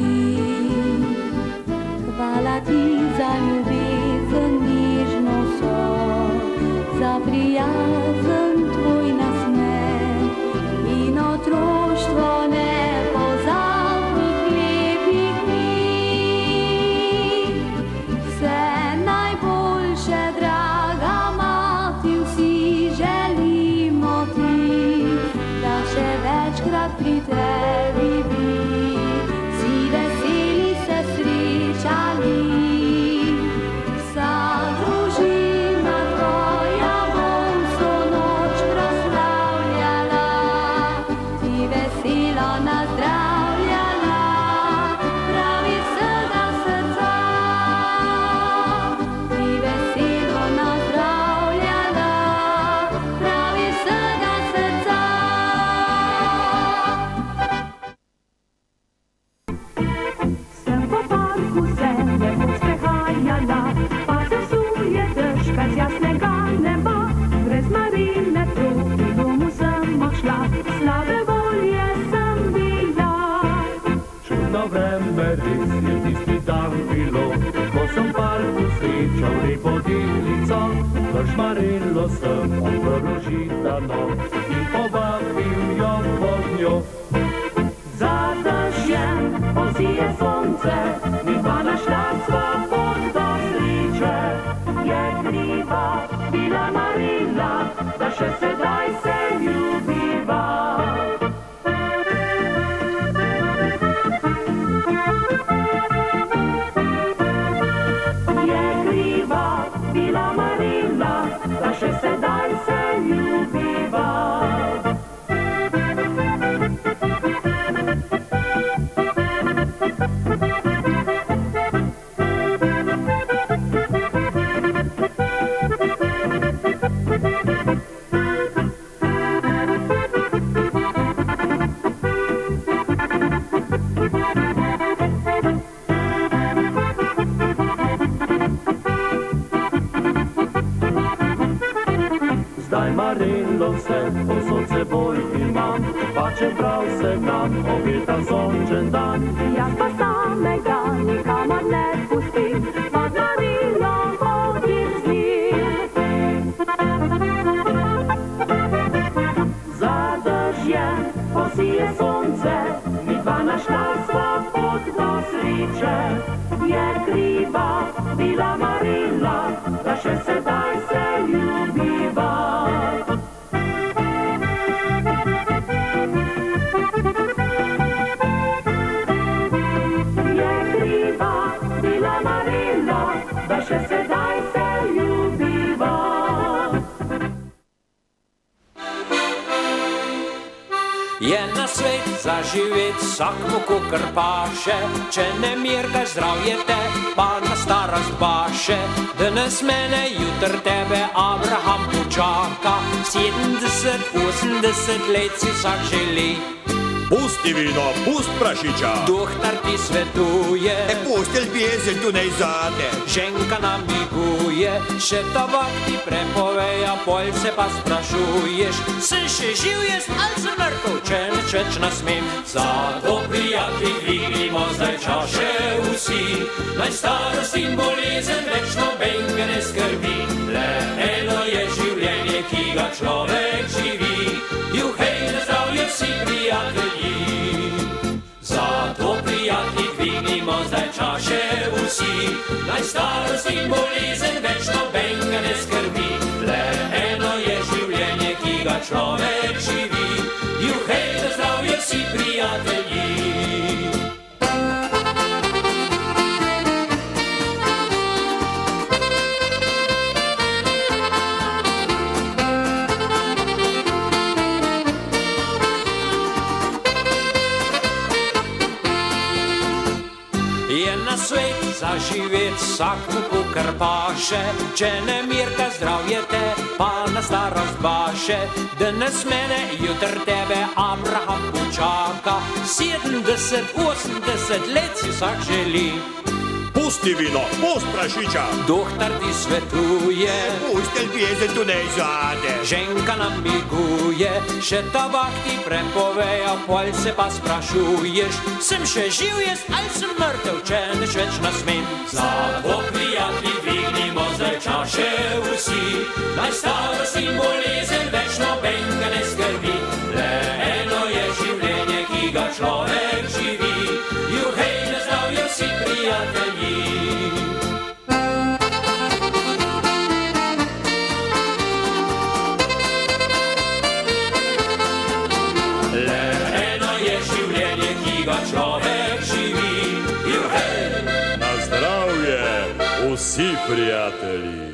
Hvala ti za ljubezen, nežno so, za prijazen tvoj nasmeh in otroštvo nepozabnih lepih dni. Vse najboljše, draga mati, vsi želimo ti, da še večkrat pri tebi bi, vsi veseli se srečali. Vsa družina tvoja bo vso noč proslavljala, ti veselo nazdravljala, prav iz vsega srca. Ti veselo nazdravljala, prav iz vsega srca. Sem po parku se lepo sprehajala, pa zasuje dež brez jasnega neba. Brez Marine proti domu sem odšla, slabe volje sem bila. Čudno vreme res je tisti dan bilo, ko sem v parku srečal lepo deklico. V Šmarilo sem odprl žitano in povabil jo pod njo. Za dežjem posije sonce, midva našla sva pot do sreče. Je kriva bila Marina, da še sedaj se ljubiva. Je kriva bila Marina, da še sedaj se ljubiva. Zdaj Marilo vse posod seboj imam, pa čeprav se nam obeta sončen dan. Jaz pa samega nikamor ne pustim, pod Marino hodim z njim. Za dežjem posije sonce, midva na šla sva pot do sreče, je kriva bila Marila, da še sedaj se ljubiva. Je kriva bila Marila, da še sedaj se ljubiva. Je na svet za živet vsakmu kakor paše, če ne mirga zdravje te, pa na starost baše. Danes mene, jutr tebe Abraham počaka, 70, 80 let si vsak želi. Pusti vino, pust prašiča. Dohtar ti svetuje, Pusti ljubezen tu ne zate. ženka namiguje, še tabak ti prepoveja, pol se pa sprašuješ, sem še živ jaz, ali sem mrtev, če nič več ne smem. Zato prijatelji dvignimo zdaj čaše vsi, naj starost in bolezen več nobenega ne skrbi. Le eno je življenje, ki ga človek živi, juhej na zdravje vsi prijatelji. Zato prijatelji dvignimo zdaj čaše vsi, naj starost in bolezen več nobenega ne skrbi. Le eno je življenje, ki ga človek živi, juhej na zdravje vsi prijatelji. Je na svet za živet vsakmu kakor paše, če ne mirka zdravje te, pa na starost baše. Danes mene, jutr tebe Abraham počaka, 70, 80 let si vsak želi. Pusti vino, pust prašiča. Dohtar ti svetuje, Pusti ljubezen tu ne zate. ženka namiguje, še tabak ti prepoveja, pol se pa sprašuješ, sem še živ jaz, ali sem mrtev, če nič več ne smem. Zato prijatelji dvignimo zdaj čaše vsi, naj starost in bolezen več nobenega ne skrbi. Le eno je življenje, ki ga človek živi, juhej na zdravje vsi prijatelji. Le eno je življenje, ki ga človek živi, juhej! Na zdravje vsi prijatelji.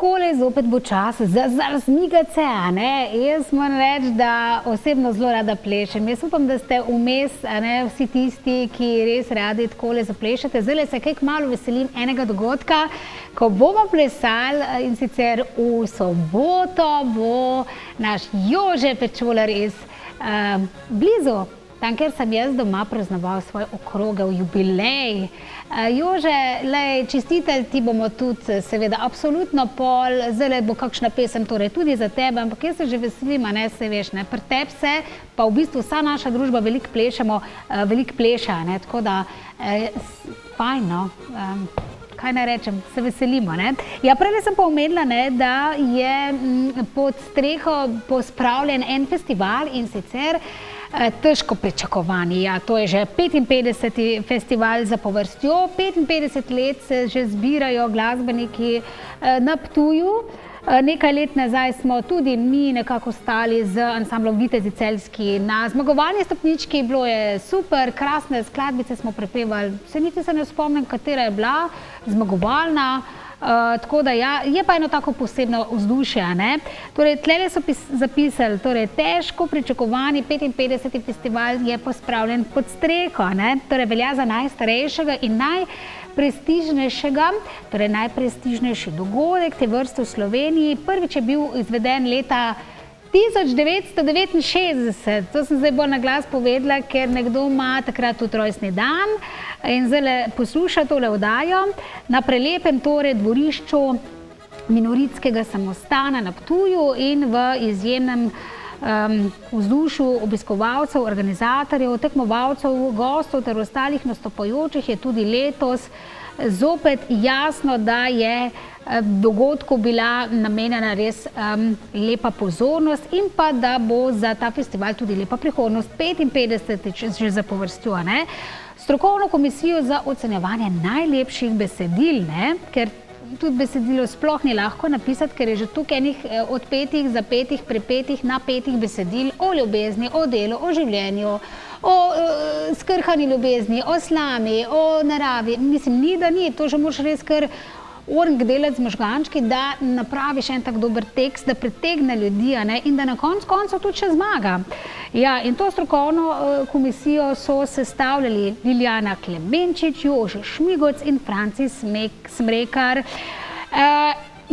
takole zopet bo čas za razmigati se, a ne? Jaz moram reči, da osebno zelo rada plešem. Jaz upam, da ste vmes, a ne, vsi tisti, ki res radi takole zaplešate. Zdaj se kaj kmalu veselim enega dogodka, ko bomo plesali, in sicer v soboto bo naš Jože Pečolar iz blizu, tam, kjer sem jaz doma praznoval svoj okrogel jubilej. Jože, čestitelj ti bomo tudi seveda absolutno pol, zdaj bo kakšna pesem torej tudi za tebe, ampak jaz se že veselim, a ne, se veš, ne, pri tebi se, pa v bistvu vsa naša družba veliko plešemo, veliko pleša, ne, tako da fajn, no. Kaj naj rečem, se veselimo, ne. Ja, prej sem pa omenila, ne, da je pod streho pospravljen en festival, in sicer Težko pričakovanje. Ja, to je že 55. festival zapovrstjo, 55 let se že zbirajo glasbeniki na Ptuju. Nekaj let nazaj smo tudi mi nekako stali z ansamblom Vitezi Celjski na zmagovalni stopnički, bilo je super, krasne skladbice smo prepevali, niti se ne spomnim, katera je bila zmagovalna. Tako da ja, je pa eno tako posebno vzdušje, ne. Torej, tlele so zapisali, torej, težko pričakovani 55. festival je pospravljen pod streho, ne. Torej, velja za najstarejšega in najprestižnejšega, torej najprestižnejši dogodek te vrste v Sloveniji. Prvič je bil izveden leta 1969, to sem zdaj bolj na glas povedala, ker nekdo ima takrat tudi rojstni dan in zdaj posluša tole oddajo na prelepem torej dvorišču minoritskega samostana na Ptuju in v izjemnem vzdušju obiskovalcev, organizatorjev, tekmovalcev, gostov ter ostalih nastopajočih je tudi letos zopet jasno, da je dogodku bila namenjena res lepa pozornost in pa da bo za ta festival tudi lepa prihodnost, 55. že zapovrstjo, ne. Strokovno komisijo za ocenjevanje najlepših besedil, ne, ker tudi besedilo sploh ni lahko napisati, ker je že tukaj enih odpetih, zapetih, prepetih, napetih besedil o ljubezni, o delu, o življenju, o skrhani ljubezni, o slami, o naravi. Mislim, ni da ni, to že moraš res kar ornk delati z možgančki, da napraviš en tak dober tekst, da pritegne ljudi, ne, in da na koncu tudi še zmaga. Ja, in to strokovno komisijo so sestavljali Liljana Klemenčič, Jože Šmigoc in Francis Smrekar.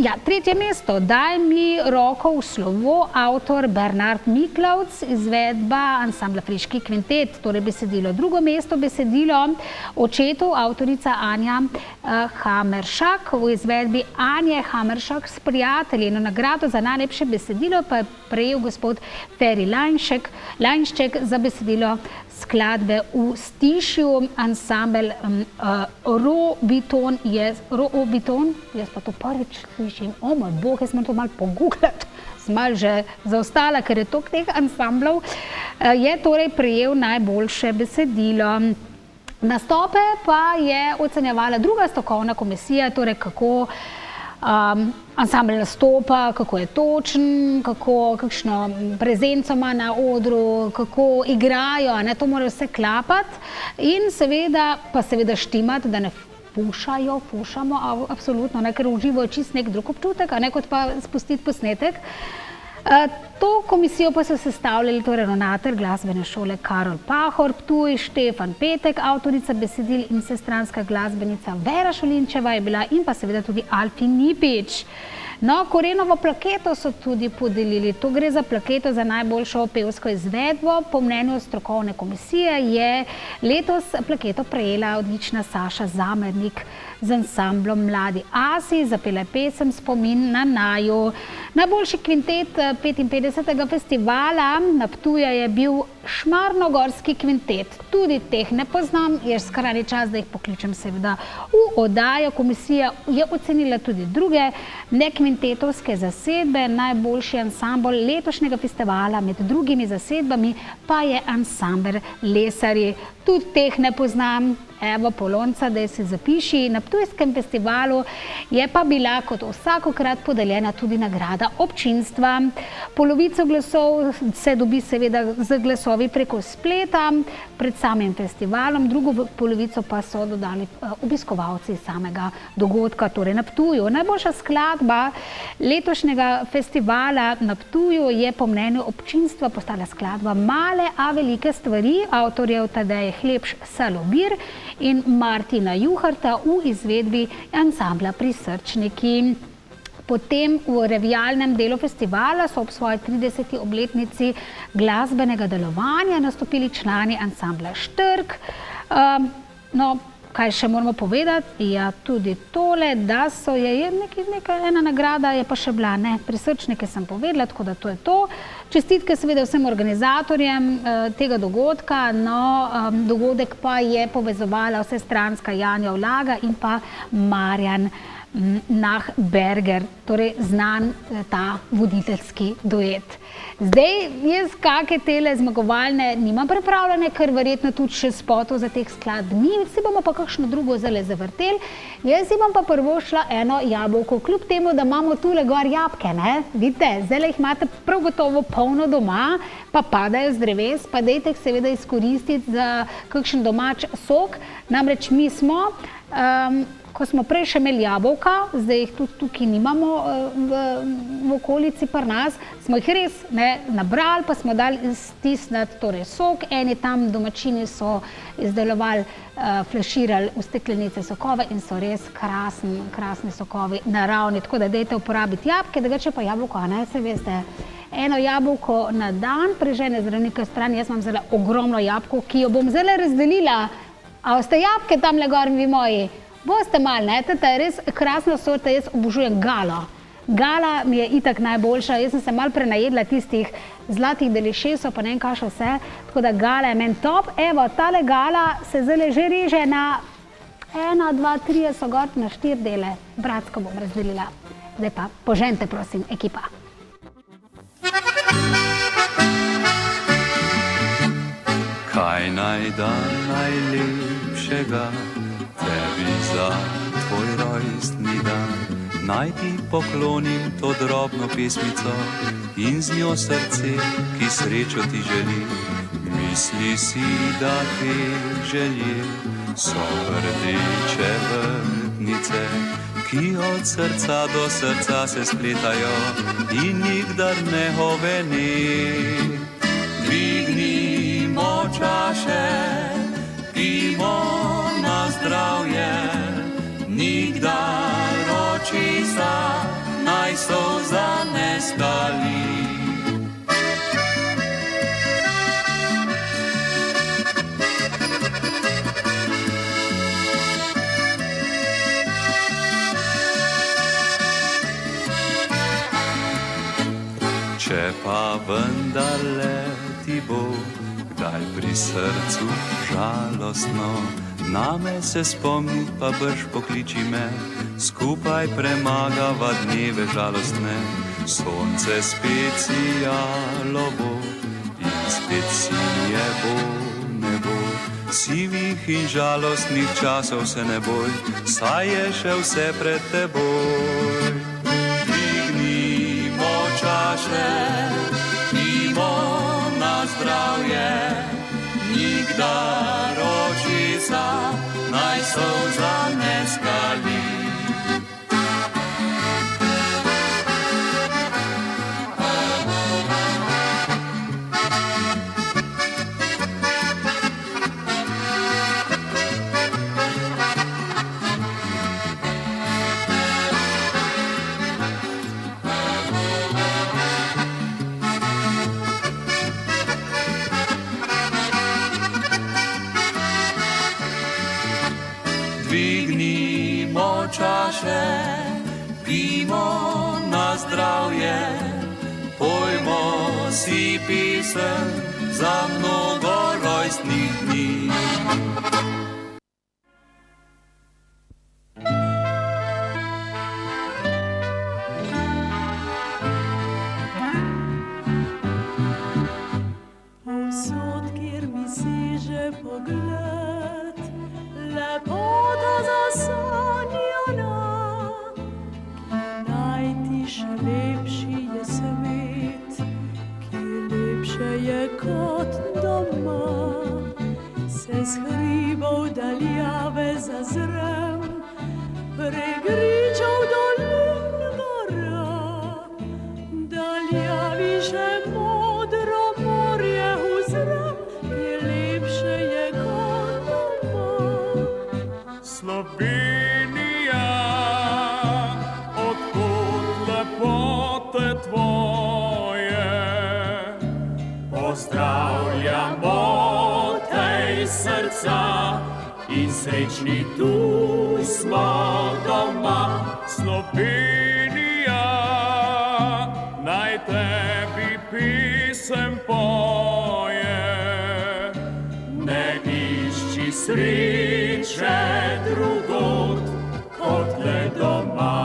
Ja, tretje mesto, Daj mi roko v slovo, avtor Bernard Miklavc, izvedba ansambla Friški kvintet, torej besedilo. Drugo mesto, besedilo Očetov, avtorica Anja Hameršak, v izvedbi Anje Hameršak s prijatelji. Nagrado za najlepše besedilo pa je prejel gospod Feri Lajnšček za besedilo skladbe v stišju, ansambel Robiton, jaz pa to prvič slišim, o moj bog, jaz moram to malo pogooglati, sem malo že zaostala, ker je toliko teh ansamblov, je torej prejel najboljše besedilo. Nastope pa je ocenjevala druga strokovna komisija, torej kako ansambl nastopa, kako je točen, kakšno prezenco ima na odru, kako igrajo, ne, to mora vse klapati in seveda štimati, da ne fušamo, absolutno, ne, ker v živo je čist nek drug občutek, a ne kot pa spustiti posnetek. To komisijo pa so sestavljali torej ravnatelj glasbene šole Karol Pahor, Ptuj, Štefan Petek, avtorica besedil in vsestranska glasbenica Vera Šolinčeva je bila in pa seveda tudi Alfi Nipič. No, Korenovo plaketo so tudi podelili. To gre za plaketo za najboljšo pevsko izvedbo. Po mnenju strokovne komisije je letos plaketo prejela odlična Saša Zamernik z ansamblom Mladi asi, zapela pesem Spomin na naju. Najboljši kvintet 55. festivala na Ptuju je bil Šmarnogorski kvintet. Tudi teh ne poznam, je skrajni čas, da jih pokličem seveda v oddajo. Komisija je ocenila tudi druge nekvintetovske zasedbe. Najboljši ansambl letošnjega festivala med drugimi zasedbami pa je ansambl Lesarji. Tudi teh ne poznam, evo Polonca, da si zapiši. Na Ptujskem festivalu je pa bila kot vsakokrat podeljena tudi nagrada občinstva. Polovico glasov se dobi seveda z glasovi preko spleta pred samim festivalom, drugo polovico pa so dodali obiskovalci samega dogodka, torej na Ptuju. Najboljša skladba letošnjega festivala na Ptuju je po mnenju občinstva postala skladba Male, a velike stvari, avtorjev Tadej Hlepš Salobir in Martina Juharta v izvedbi ansambla Prisrčniki. Potem v revijalnem delu festivala so ob svoji 30. obletnici glasbenega delovanja nastopili člani ansambla Štrk. No, kaj še moramo povedati? Ja, tudi tole, da so ena nagrada je pa še bila, ne, Prisrčnike sem povedala, tako da to je to. Čestitke seveda vsem organizatorjem tega dogodka, no, dogodek pa je povezovala vsestranska Janja Vlaga in pa Marjan Nahberger, torej znan ta voditeljski duet. Zdaj, jaz kakšne tele zmagovalne nimam pripravljene, ker verjetno tudi še spotov za teh skladb ni, si bomo pa kakšno drugo zdaj zavrteli. Jaz si bom pa prvo šla eno jabolko, kljub temu, da imamo tule gor jabke, ne? Vidite, zdaj jih imate prav gotovo polno doma, pa padajo z dreves, pa dejte jih seveda izkoristiti za kakšen domač sok. Namreč mi smo, ko smo prej še imeli jabolka, zdaj jih tudi tukaj nimamo v okolici pri nas, smo jih res nabrali, pa smo dali stisniti torej sok. Eni tam domačini so izdelovali, flaširali v steklenice sokove in so res krasni sokovi, naravni. Tako da dajte uporabiti jabolke, drugače pa jabolko, ne, se veste, eno jabolko na dan, prežene zdravnika stran. Jaz imam zdaj ogromno jabolko, ki jo bom zdaj razdelila. A ste jabolke tamle gor, vi moji? Boste mal, ne, teta je res krasna sorta, jaz obožujem galo. Gala mi je itak najboljša, jaz sem se malo prenajedla tistih zlatih delišesov, pa ne vem kaj še vse, tako da gala je meni top. Evo, tale gala se zdaj že reže na 1, 2, 3 so gor na 4 dele. Bratsko bom razdelila. Zdaj pa poženite, prosim, ekipa. Kaj naj da najlepšega tebi za tvoj rojstni dan, naj ti poklonim to drobno pesmico in z njo srce, ki srečo ti želi. Misli si, da te želje so rdeče vrtnice, ki od srca do srca se spletajo in nikdar ne ovene. Dvignimo čaše, pijmo na zdravje, nikdar očesa naj solza ne skali. Če pa vendarle ti bo kdaj pri srcu žalostno, name se spomni, pa brž pokliči me, skupaj premagava dneve žalostne. Sonce spet sijalo bo in spet sinje bo nebo. Sivih in žalostnih časov se ne boj, saj je še vse pred teboj. Dvignimo čaše, pijmo na zdravje, nikdar očesa naj solza ne skali. Dvignimo čaše, pijmo na zdravje, pojmo si pisem za mnogo rojstnih dni. Povsod, kjer mi seže pogled, srca in srečni tu smo doma. Slovenija, naj tebi pisem poje. Ne išči sreče drugod kot le doma.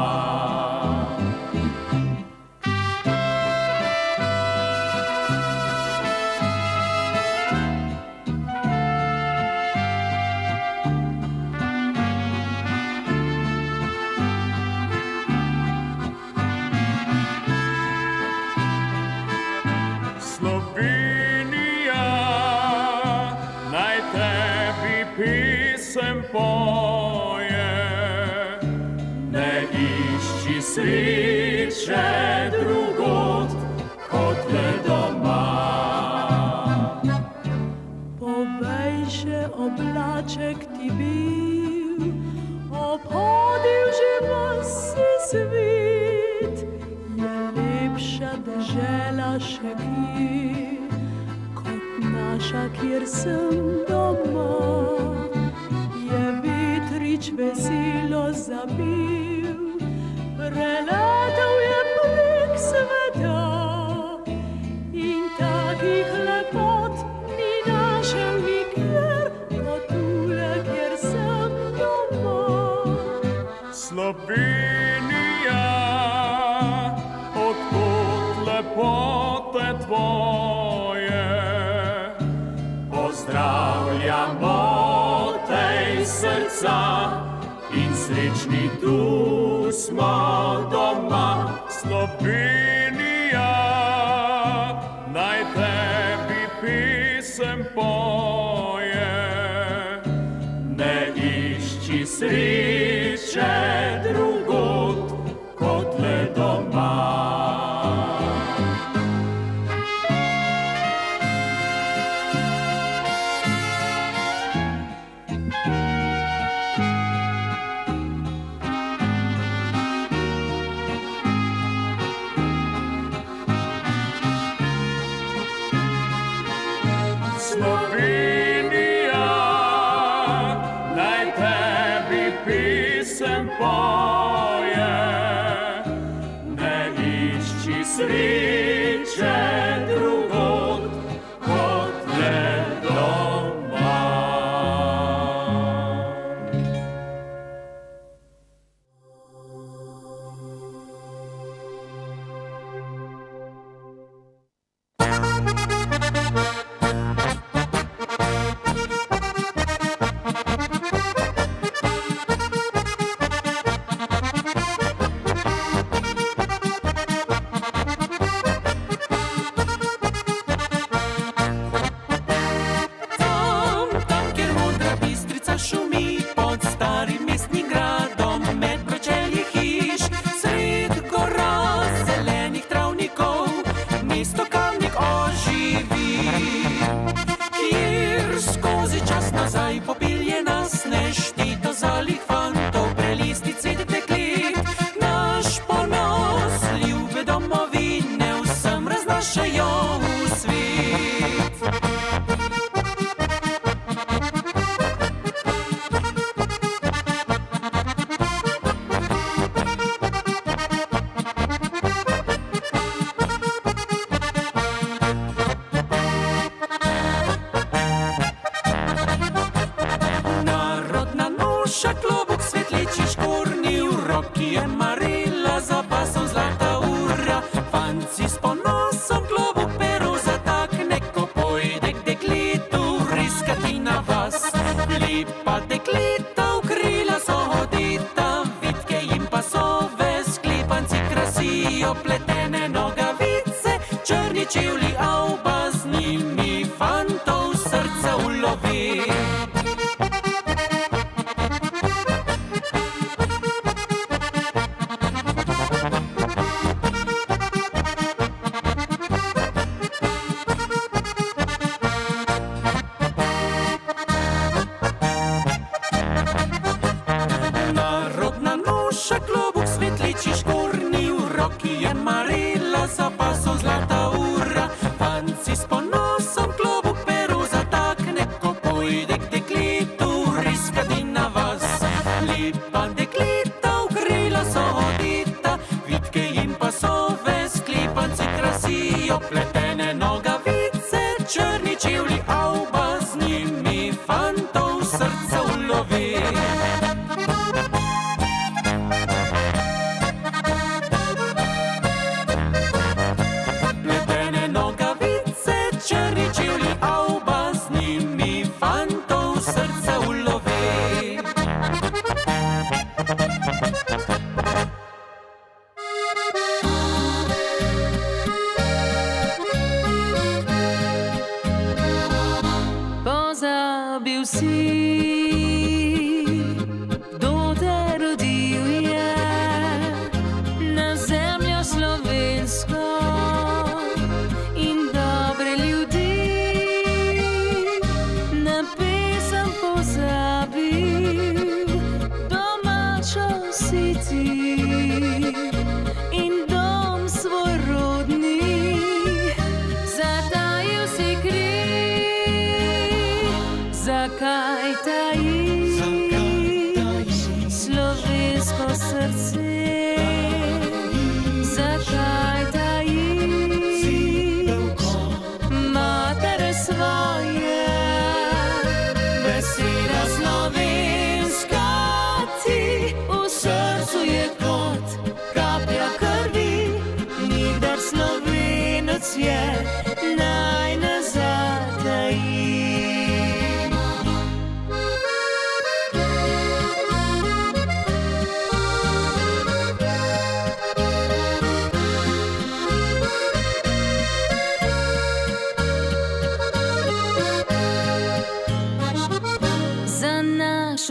Slovenija, naj tebi pisem poje. Ne išči sreče drugod kot le doma. Povej še oblaček ti bil, obhodil že vsi svet. Je lepša dežela še kje, kot naša, kjer sem doma. Je vetrič veselo zabil, preletel je prek sveta. In takih lepot ni našel nikjer, kot tule, kjer sem doma. Slovenija, odkot lepote tvoje. Pozdravljamo tej srca in srečni tu smo doma. Slovenija, naj tebi pisem poje. Ne išči sreče drugod kot le doma. Slovenija, naj tebi pisem poje. Ne išči sreče drugod kot le doma. Tam, kjer modra Bistrica šumi, pod starim mestnim gradom, med pročelji hiš, sred gora zelenih travnikov, mesto Kamnik oživi. Kjer skozi čas nazaj popelje nas neštito zalih fantov, prelisti cvet deklet, naš ponos, ljube domovine vsem raznašajo v svet. Narodna noša, klobuk svetleči škornji, v roki je marela, za pasom zlata ura. Fanci s ponosom klobuk pero zatakne, ko pojde k dekletu vriskati na vas. Lepa dekleta v krila so hodita, vitke jim pasove, sklepanci krasijo, pletene nogavice, črni čevlji avba, z njimi fantov srca ulovi. Narodna noša, klobuk svetleči škornji, v roki je marela, za pasom zlata ura. Fanci s ponosom klobuk pero zatakne, ko pojde k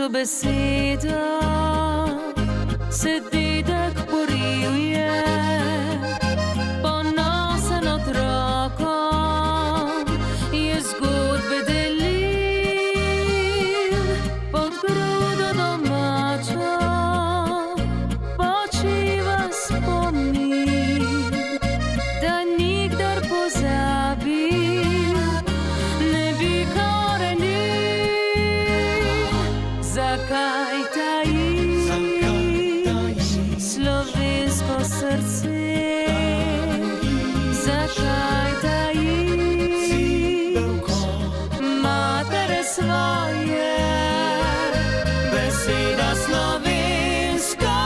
našo besedo se dedek boril je, ponosen otrokom je zgodbe delil, pod grudo domačo počiva spomin, da nikdar pozabil ne bi korenil. Zakaj tajiš slovensko srce? Zakaj tajiš matere svoje? Beseda slovenska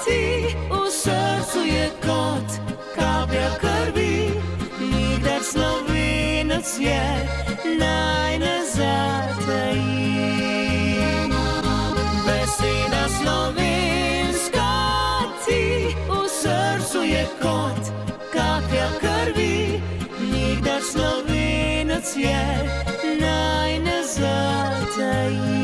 ti v srcu je kot kaplja krvi, nikdar Slovenec je naj ne zataji. Beseda slovenska ti v srcu je kot kaplja krvi, nikdar Slovenec je naj ne zataji.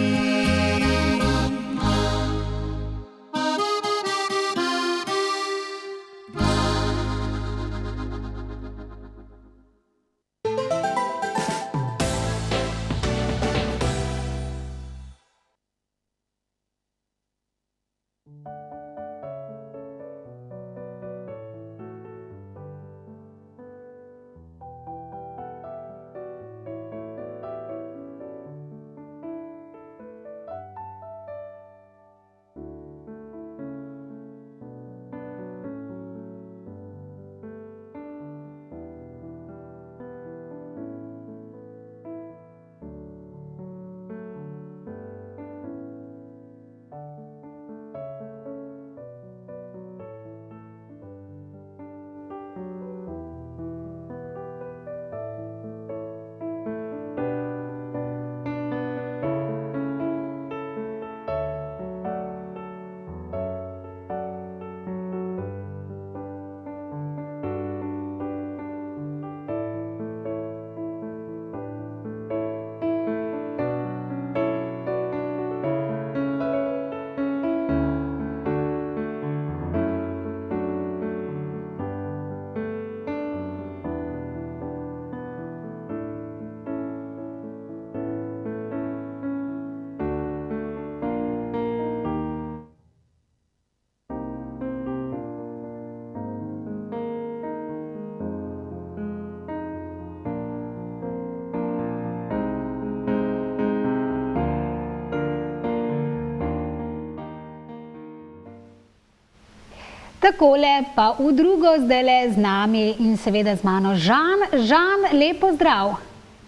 Takole pa v drugo zdajle z nami in seveda z mano Žan. Žan, lepo zdrav.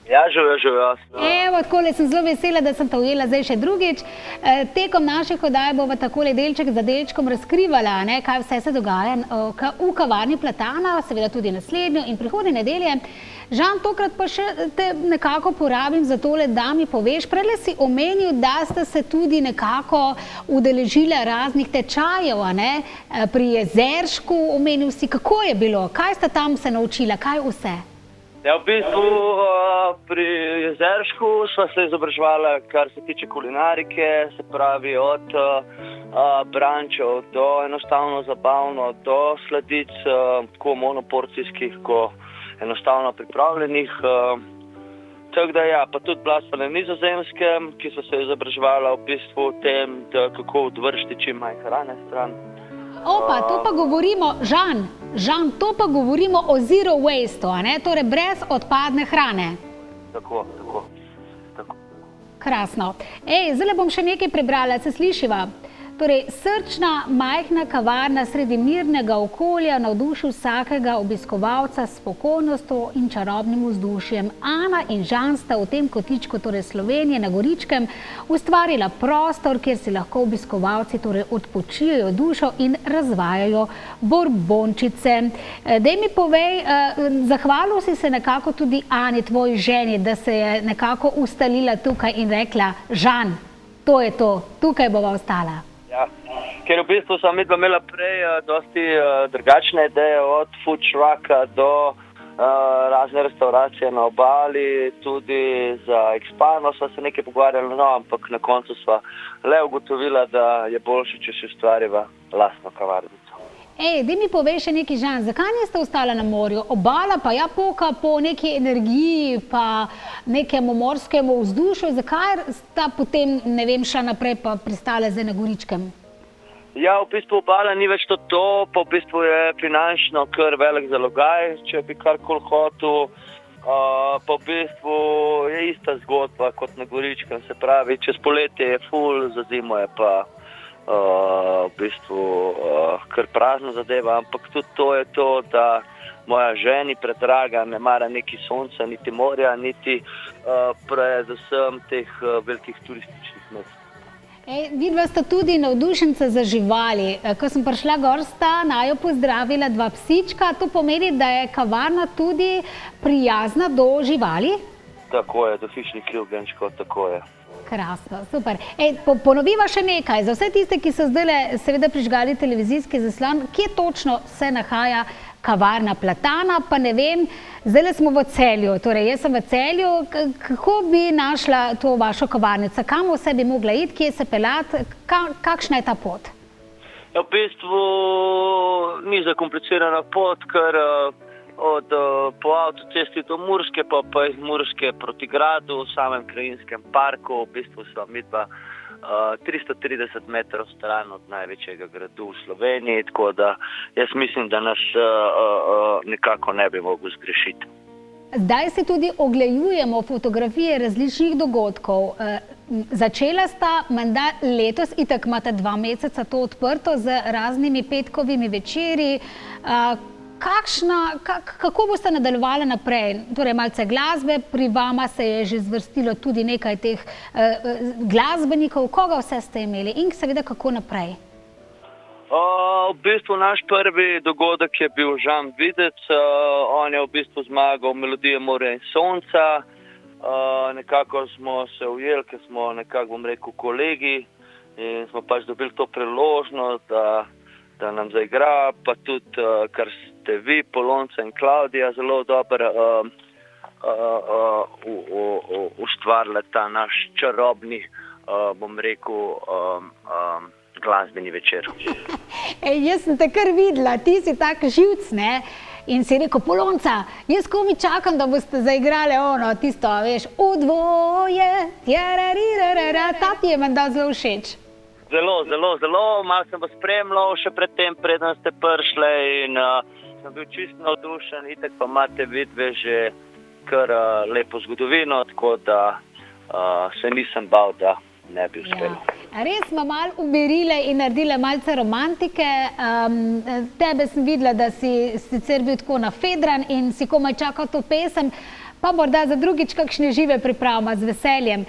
Ja, živijo. Evo, takole sem zelo vesela, da sem te ujela zdaj še drugič. Tekom naših oddaj bova takole delček za delčkom razkrivala, kaj vse se dogaja v kavarni Platana, seveda tudi naslednjo in prihodnje nedelje. Žan, tokrat pa še te nekako porabim za tole, da mi poveš. Prele si omenil, da ste se tudi nekako udeležili raznih tečajev, pri Jezeršku. Omenil si, kako je bilo, kaj sta tam se naučila, kaj vse? Ja, v bistvu pri Jezeršku sva se izobraževala, kar se tiče kulinarike, se pravi od brančev do enostavno zabavno, do sladic, tako monoporcijskih, ko enostavno pripravljenih. Tako da ja, pa tudi bila sva na Nizozemskem, ki sva se izobraževala v bistvu v tem, kako odvršiti čim manj hrane stran. Opa, to pa govorimo, Žan, to pa govorimo o zero waste, torej brez odpadne hrane. Tako. Krasno. Zdaj bom še nekaj prebrala, se slišiva. Torej, srčna, majhna kavarna sredi mirnega okolja navduši vsakega obiskovalca s spokojnostjo in čarobnim vzdušjem. Ana in Žan sta v tem kotičku, torej Slovenije, na Goričkem, ustvarila prostor, kjer si lahko obiskovalci torej odpočijajo dušo in razvajajo borbončice. Daj mi povej, zahvalil si se nekako tudi Ani, tvoji ženi, da se je nekako ustalila tukaj in rekla, Žan, to je to, tukaj bova ostala. Ja, ker v bistvu sem imela prej dosti drugačne ideje, od food trucka do razne restauracije na obali, tudi za Expano sva se nekaj pogovarjali, no, ampak na koncu sva le ugotovila, da je boljše, če si ustvariva lastno kavarnico. Daj mi povej še nekaj, Žan, zakaj niste ostala na morju? Obala pa poka po neki energiji, pa nekemu morskemu vzdušju, zakaj sta potem, ne vem, šla naprej pa pristala zdaj na Goričkem? Ja, v bistvu obala ni več to, pa v bistvu je finančno kar velik zalogaj, če bi karkoli hotel. Pa v bistvu je ista zgodba kot na Goričkem, se pravi, čez poletje je ful, za zimo je pa v bistvu kar prazna zadeva, ampak tudi to je to, da moja ženi predraga ne mara niti sonca, niti morja, niti predvsem teh velikih turističnih mest. Vidva sta tudi navdušenca za živali. Ko sem prišla gor, sta naju pozdravila dva psička. To pomeni, da je kavarna tudi prijazna do živali? Tako je, do hišnih ljubljenčkov, tako je. Krasno, super. Ponoviva še nekaj. Za vse tiste, ki so zdaj seveda prižgali televizijski zaslon, kje točno se nahaja kavarna Platana, pa ne vem, zdaj smo v Celju, torej jaz sem v Celju, kako bi našla to vašo kavarnico, kam vse bi mogla iti, kje se peljati, kakšna je ta pot? V bistvu ni zakomplicirana pot, ker po avtocesti do Murske, pa iz Murske proti gradu, v samem krajinskem parku, v bistvu so midva 330 metrov stran od največjega gradu v Sloveniji, tako da jaz mislim, da nas nekako ne bi mogel zgrešiti. Zdaj se tudi oglejujemo fotografije različnih dogodkov. Začela sta menda letos, itak imate 2 meseca to odprto z raznimi petkovimi večeri. Kako boste nadaljevali naprej? Torej, malce glasbe, pri vama se je že zvrstilo tudi nekaj teh glasbenikov. Koga vse ste imeli in seveda kako naprej? V bistvu naš prvi dogodek je bil Žan Videc. On je v bistvu zmagal Melodije morja in sonca. Nekako smo se ujeli, ker smo nekako, bom rekel, kolegi in smo pač dobili to priložnost, da nam zaigra, pa tudi, kar ste vi, Polonca in Klaudija, zelo dobro ustvarili ta naš čarobni, bom rekel, glasbeni večer. Jaz sem te kar videla, ti si tak živc, ne? In si rekel, Polonca, jaz komi čakam, da boste zaigrali tisto, veš, udvoje, ta ti je menda zelo všeč. Zelo, malo sem vas spremljal še predtem, preden ste prišli in sem bil čisto navdušen, itak pa imate vidve že kar lepo zgodovino, tako da se nisem bal, da ne bi uspel. Res smo malo umirile in naredile malce romantike. Tebe sem videla, da si sicer bil tako nafedran in si komaj čakal to pesem, pa morda za drugič kakšne žive pripravimo z veseljem.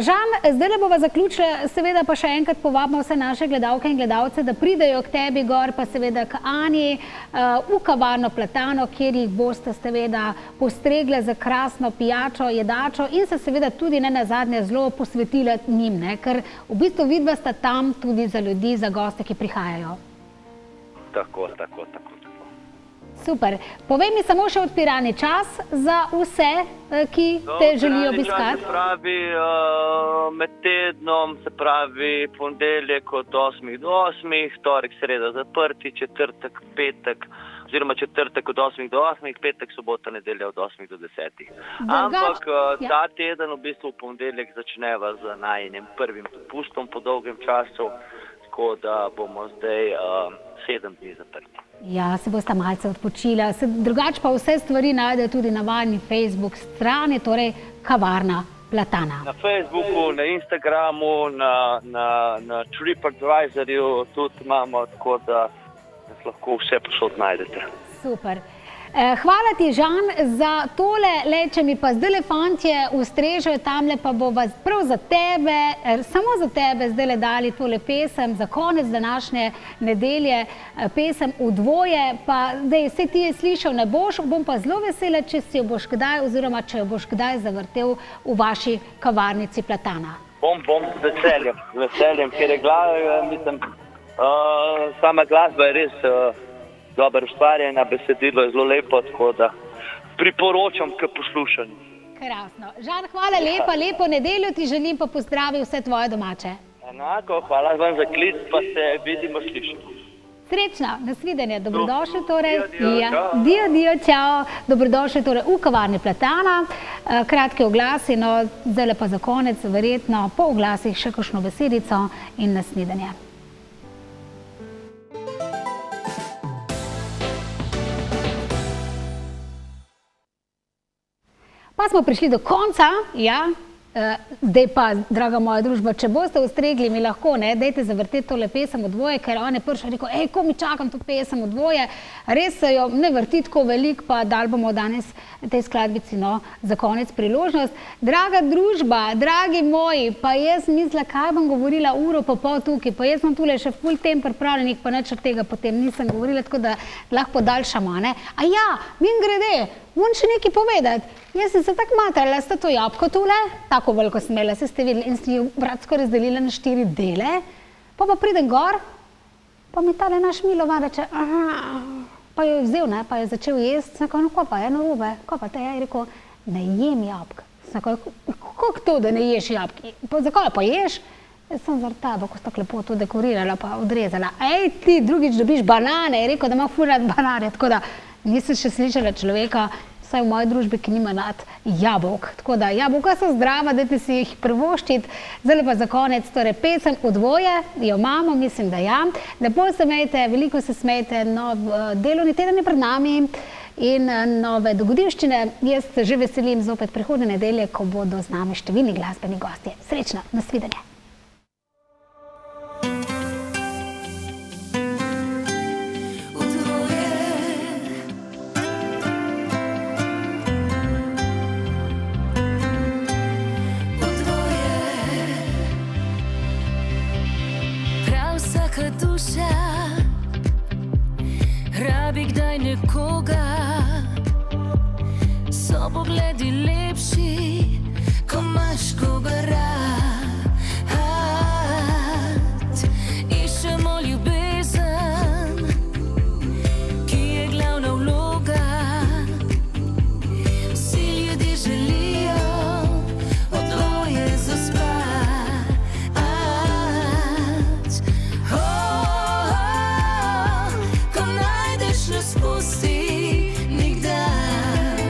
Žan, zdaj bova zaključila, seveda pa še enkrat povabimo vse naše gledalke in gledalce, da pridejo k tebi gor, pa seveda k Ani v kavarno Platano, kjer jih boste seveda postregle za krasno pijačo, jedačo in se seveda tudi ne nazadnje zelo posvetile njim, ker v bistvu vidva sta tam tudi za ljudi, za goste, ki prihajajo. Tako. Super. Povej mi samo še odpirani čas za vse, ki te želijo obiskati. Se pravi, med tednom, se pravi, ponedeljek od 8 do 8, torek, sreda zaprti, četrtek, petek, oziroma četrtek od 8 do 8, petek, sobota, nedelja od 8 do 10. Ampak ta teden, v bistvu v ponedeljek, začneva z najinim prvim popustom po dolgem času, tako da bomo zdaj 7 dni zaprti. Ja, se boste malce odpočila. Drugače pa vse stvari najde tudi na vajni Facebook strani, torej kavarna Platana. Na Facebooku, na Instagramu, na TripAdvisorju tudi imamo, tako da lahko vse posod najdete. Super. Hvala ti, Žan, za tole. Če mi pa zdaj fantje ustrežejo tamle, pa bo vas prav za tebe, samo za tebe zdaj dali tole pesem za konec današnje nedelje, pesem Udvoje, pa zdaj vse ti je slišal ne boš, bom pa zelo vesela, če si jo boš kdaj, oziroma če jo boš kdaj zavrtel v vaši kavarnici Platana. Bom z veseljem, ker je mislim, sama glasba je res dobro ustvarjena, besedilo je zelo lepo, tako da priporočam k poslušanju. Krasno. Žan, hvala lepo nedeljo ti želim, pa pozdravi vse tvoje domače. Enako, hvala vam za klic, pa se vidimo, slišimo. Srečno, nasvidenje, dobrodošli torej. Dio, Dio, čao. Dobrodošli torej v kavarni Platana. Kratki oglasi, no zdaj pa za konec, verjetno po oglasih še kakšno besedico in nasvidenje. Pa smo prišli do konca, ja. Dej pa, draga moja družba, če boste ustregli, mi lahko, ne, dejte zavrteti tole pesem v dvoje, ker on je prišel rekel, ko mi čakam to pesem v dvoje, res se jo ne vrti tako veliko, pa dal bomo danes tej skladbici, no, za konec priložnost. Draga družba, dragi moji, pa jaz mislila, kaj bom govorila uro pa pol tukaj, pa jaz imam tule še full tem pripravljenih, pa nič od tega potem nisem govorila, tako da lahko podaljšamo, ne. A ja, mimogrede, moram še nekaj povedati. Jaz sem se tako matrala, ste to jabko tule, tako veliko smela, se ste videli in sem jo bratsko razdelila na 4 dele, pa pridem gor, pa mi tale naš Milovan reče, pa jo je vzel, ne, pa je začel jesti, sem rekel, no, ko pa je narobe, ko pa te je rekel, ne jem jabk. Sem rekel, kako to, da ne ješ jabki? Zakaj pa ješ? Jaz sem zaradi tebe, ko sta lepo to dekorirala pa odrezala. Ej, ti drugič dobiš banane, je rekel, da ima ful rad banane, tako da nisem še slišala človeka, vsaj v moji družbi, ki nima nad jabolk. Tako da jabolka so zdrava, dajte si jih privoščiti. Zdaj pa za konec, torej pesem v dvoje, jo imamo, mislim, da ja. Lepo se smejte, veliko se smejte, nov delovni teden je pred nami in nove dogodivščine. Jaz se že veselim zopet prihodnje nedelje, ko bodo z nami številni glasbeni gostje. Srečno, nasvidenje. Rabi kdaj nekoga, so pogledi lepši, ko imaš koga rad. Iščemo ljubezen, ki je glavna vloga. Vsi ljudje želijo v dvoje zaspati. Spusti nikdar.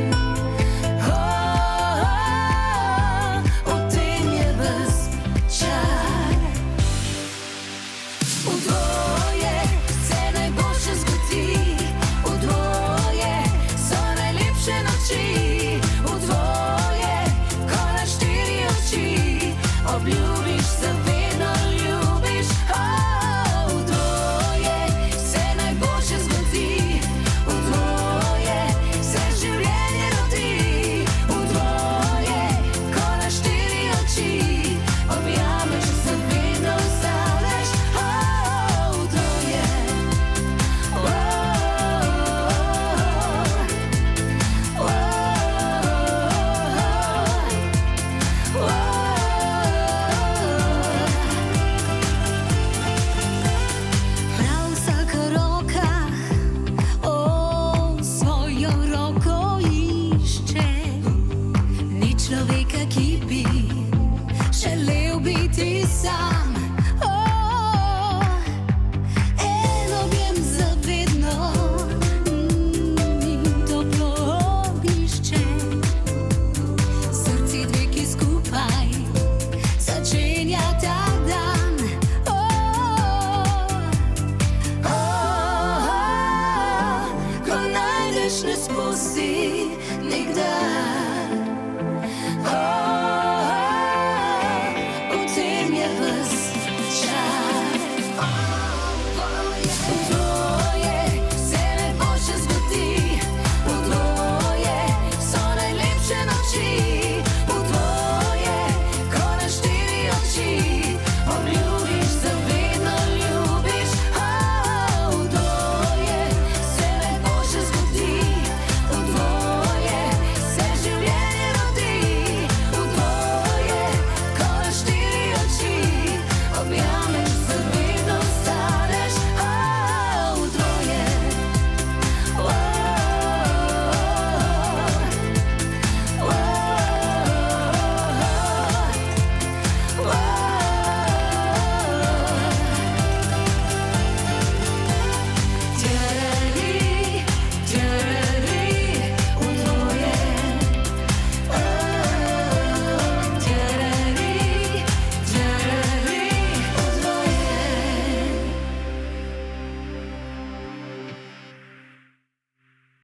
V tem je ves čar. V dvoje se najboljše zgodi, v dvoje so najlepše noči, v dvoje, ko na 4 oči obljubiš, se vedno ljubiš. V dvoje se najboljše zgodi, človeka, ki bi želel biti sam. En objem za vedno in toplo ognjišče, srci dve, ki skupaj začenja ta dan. Ko najdeš, ne spusti nikdar.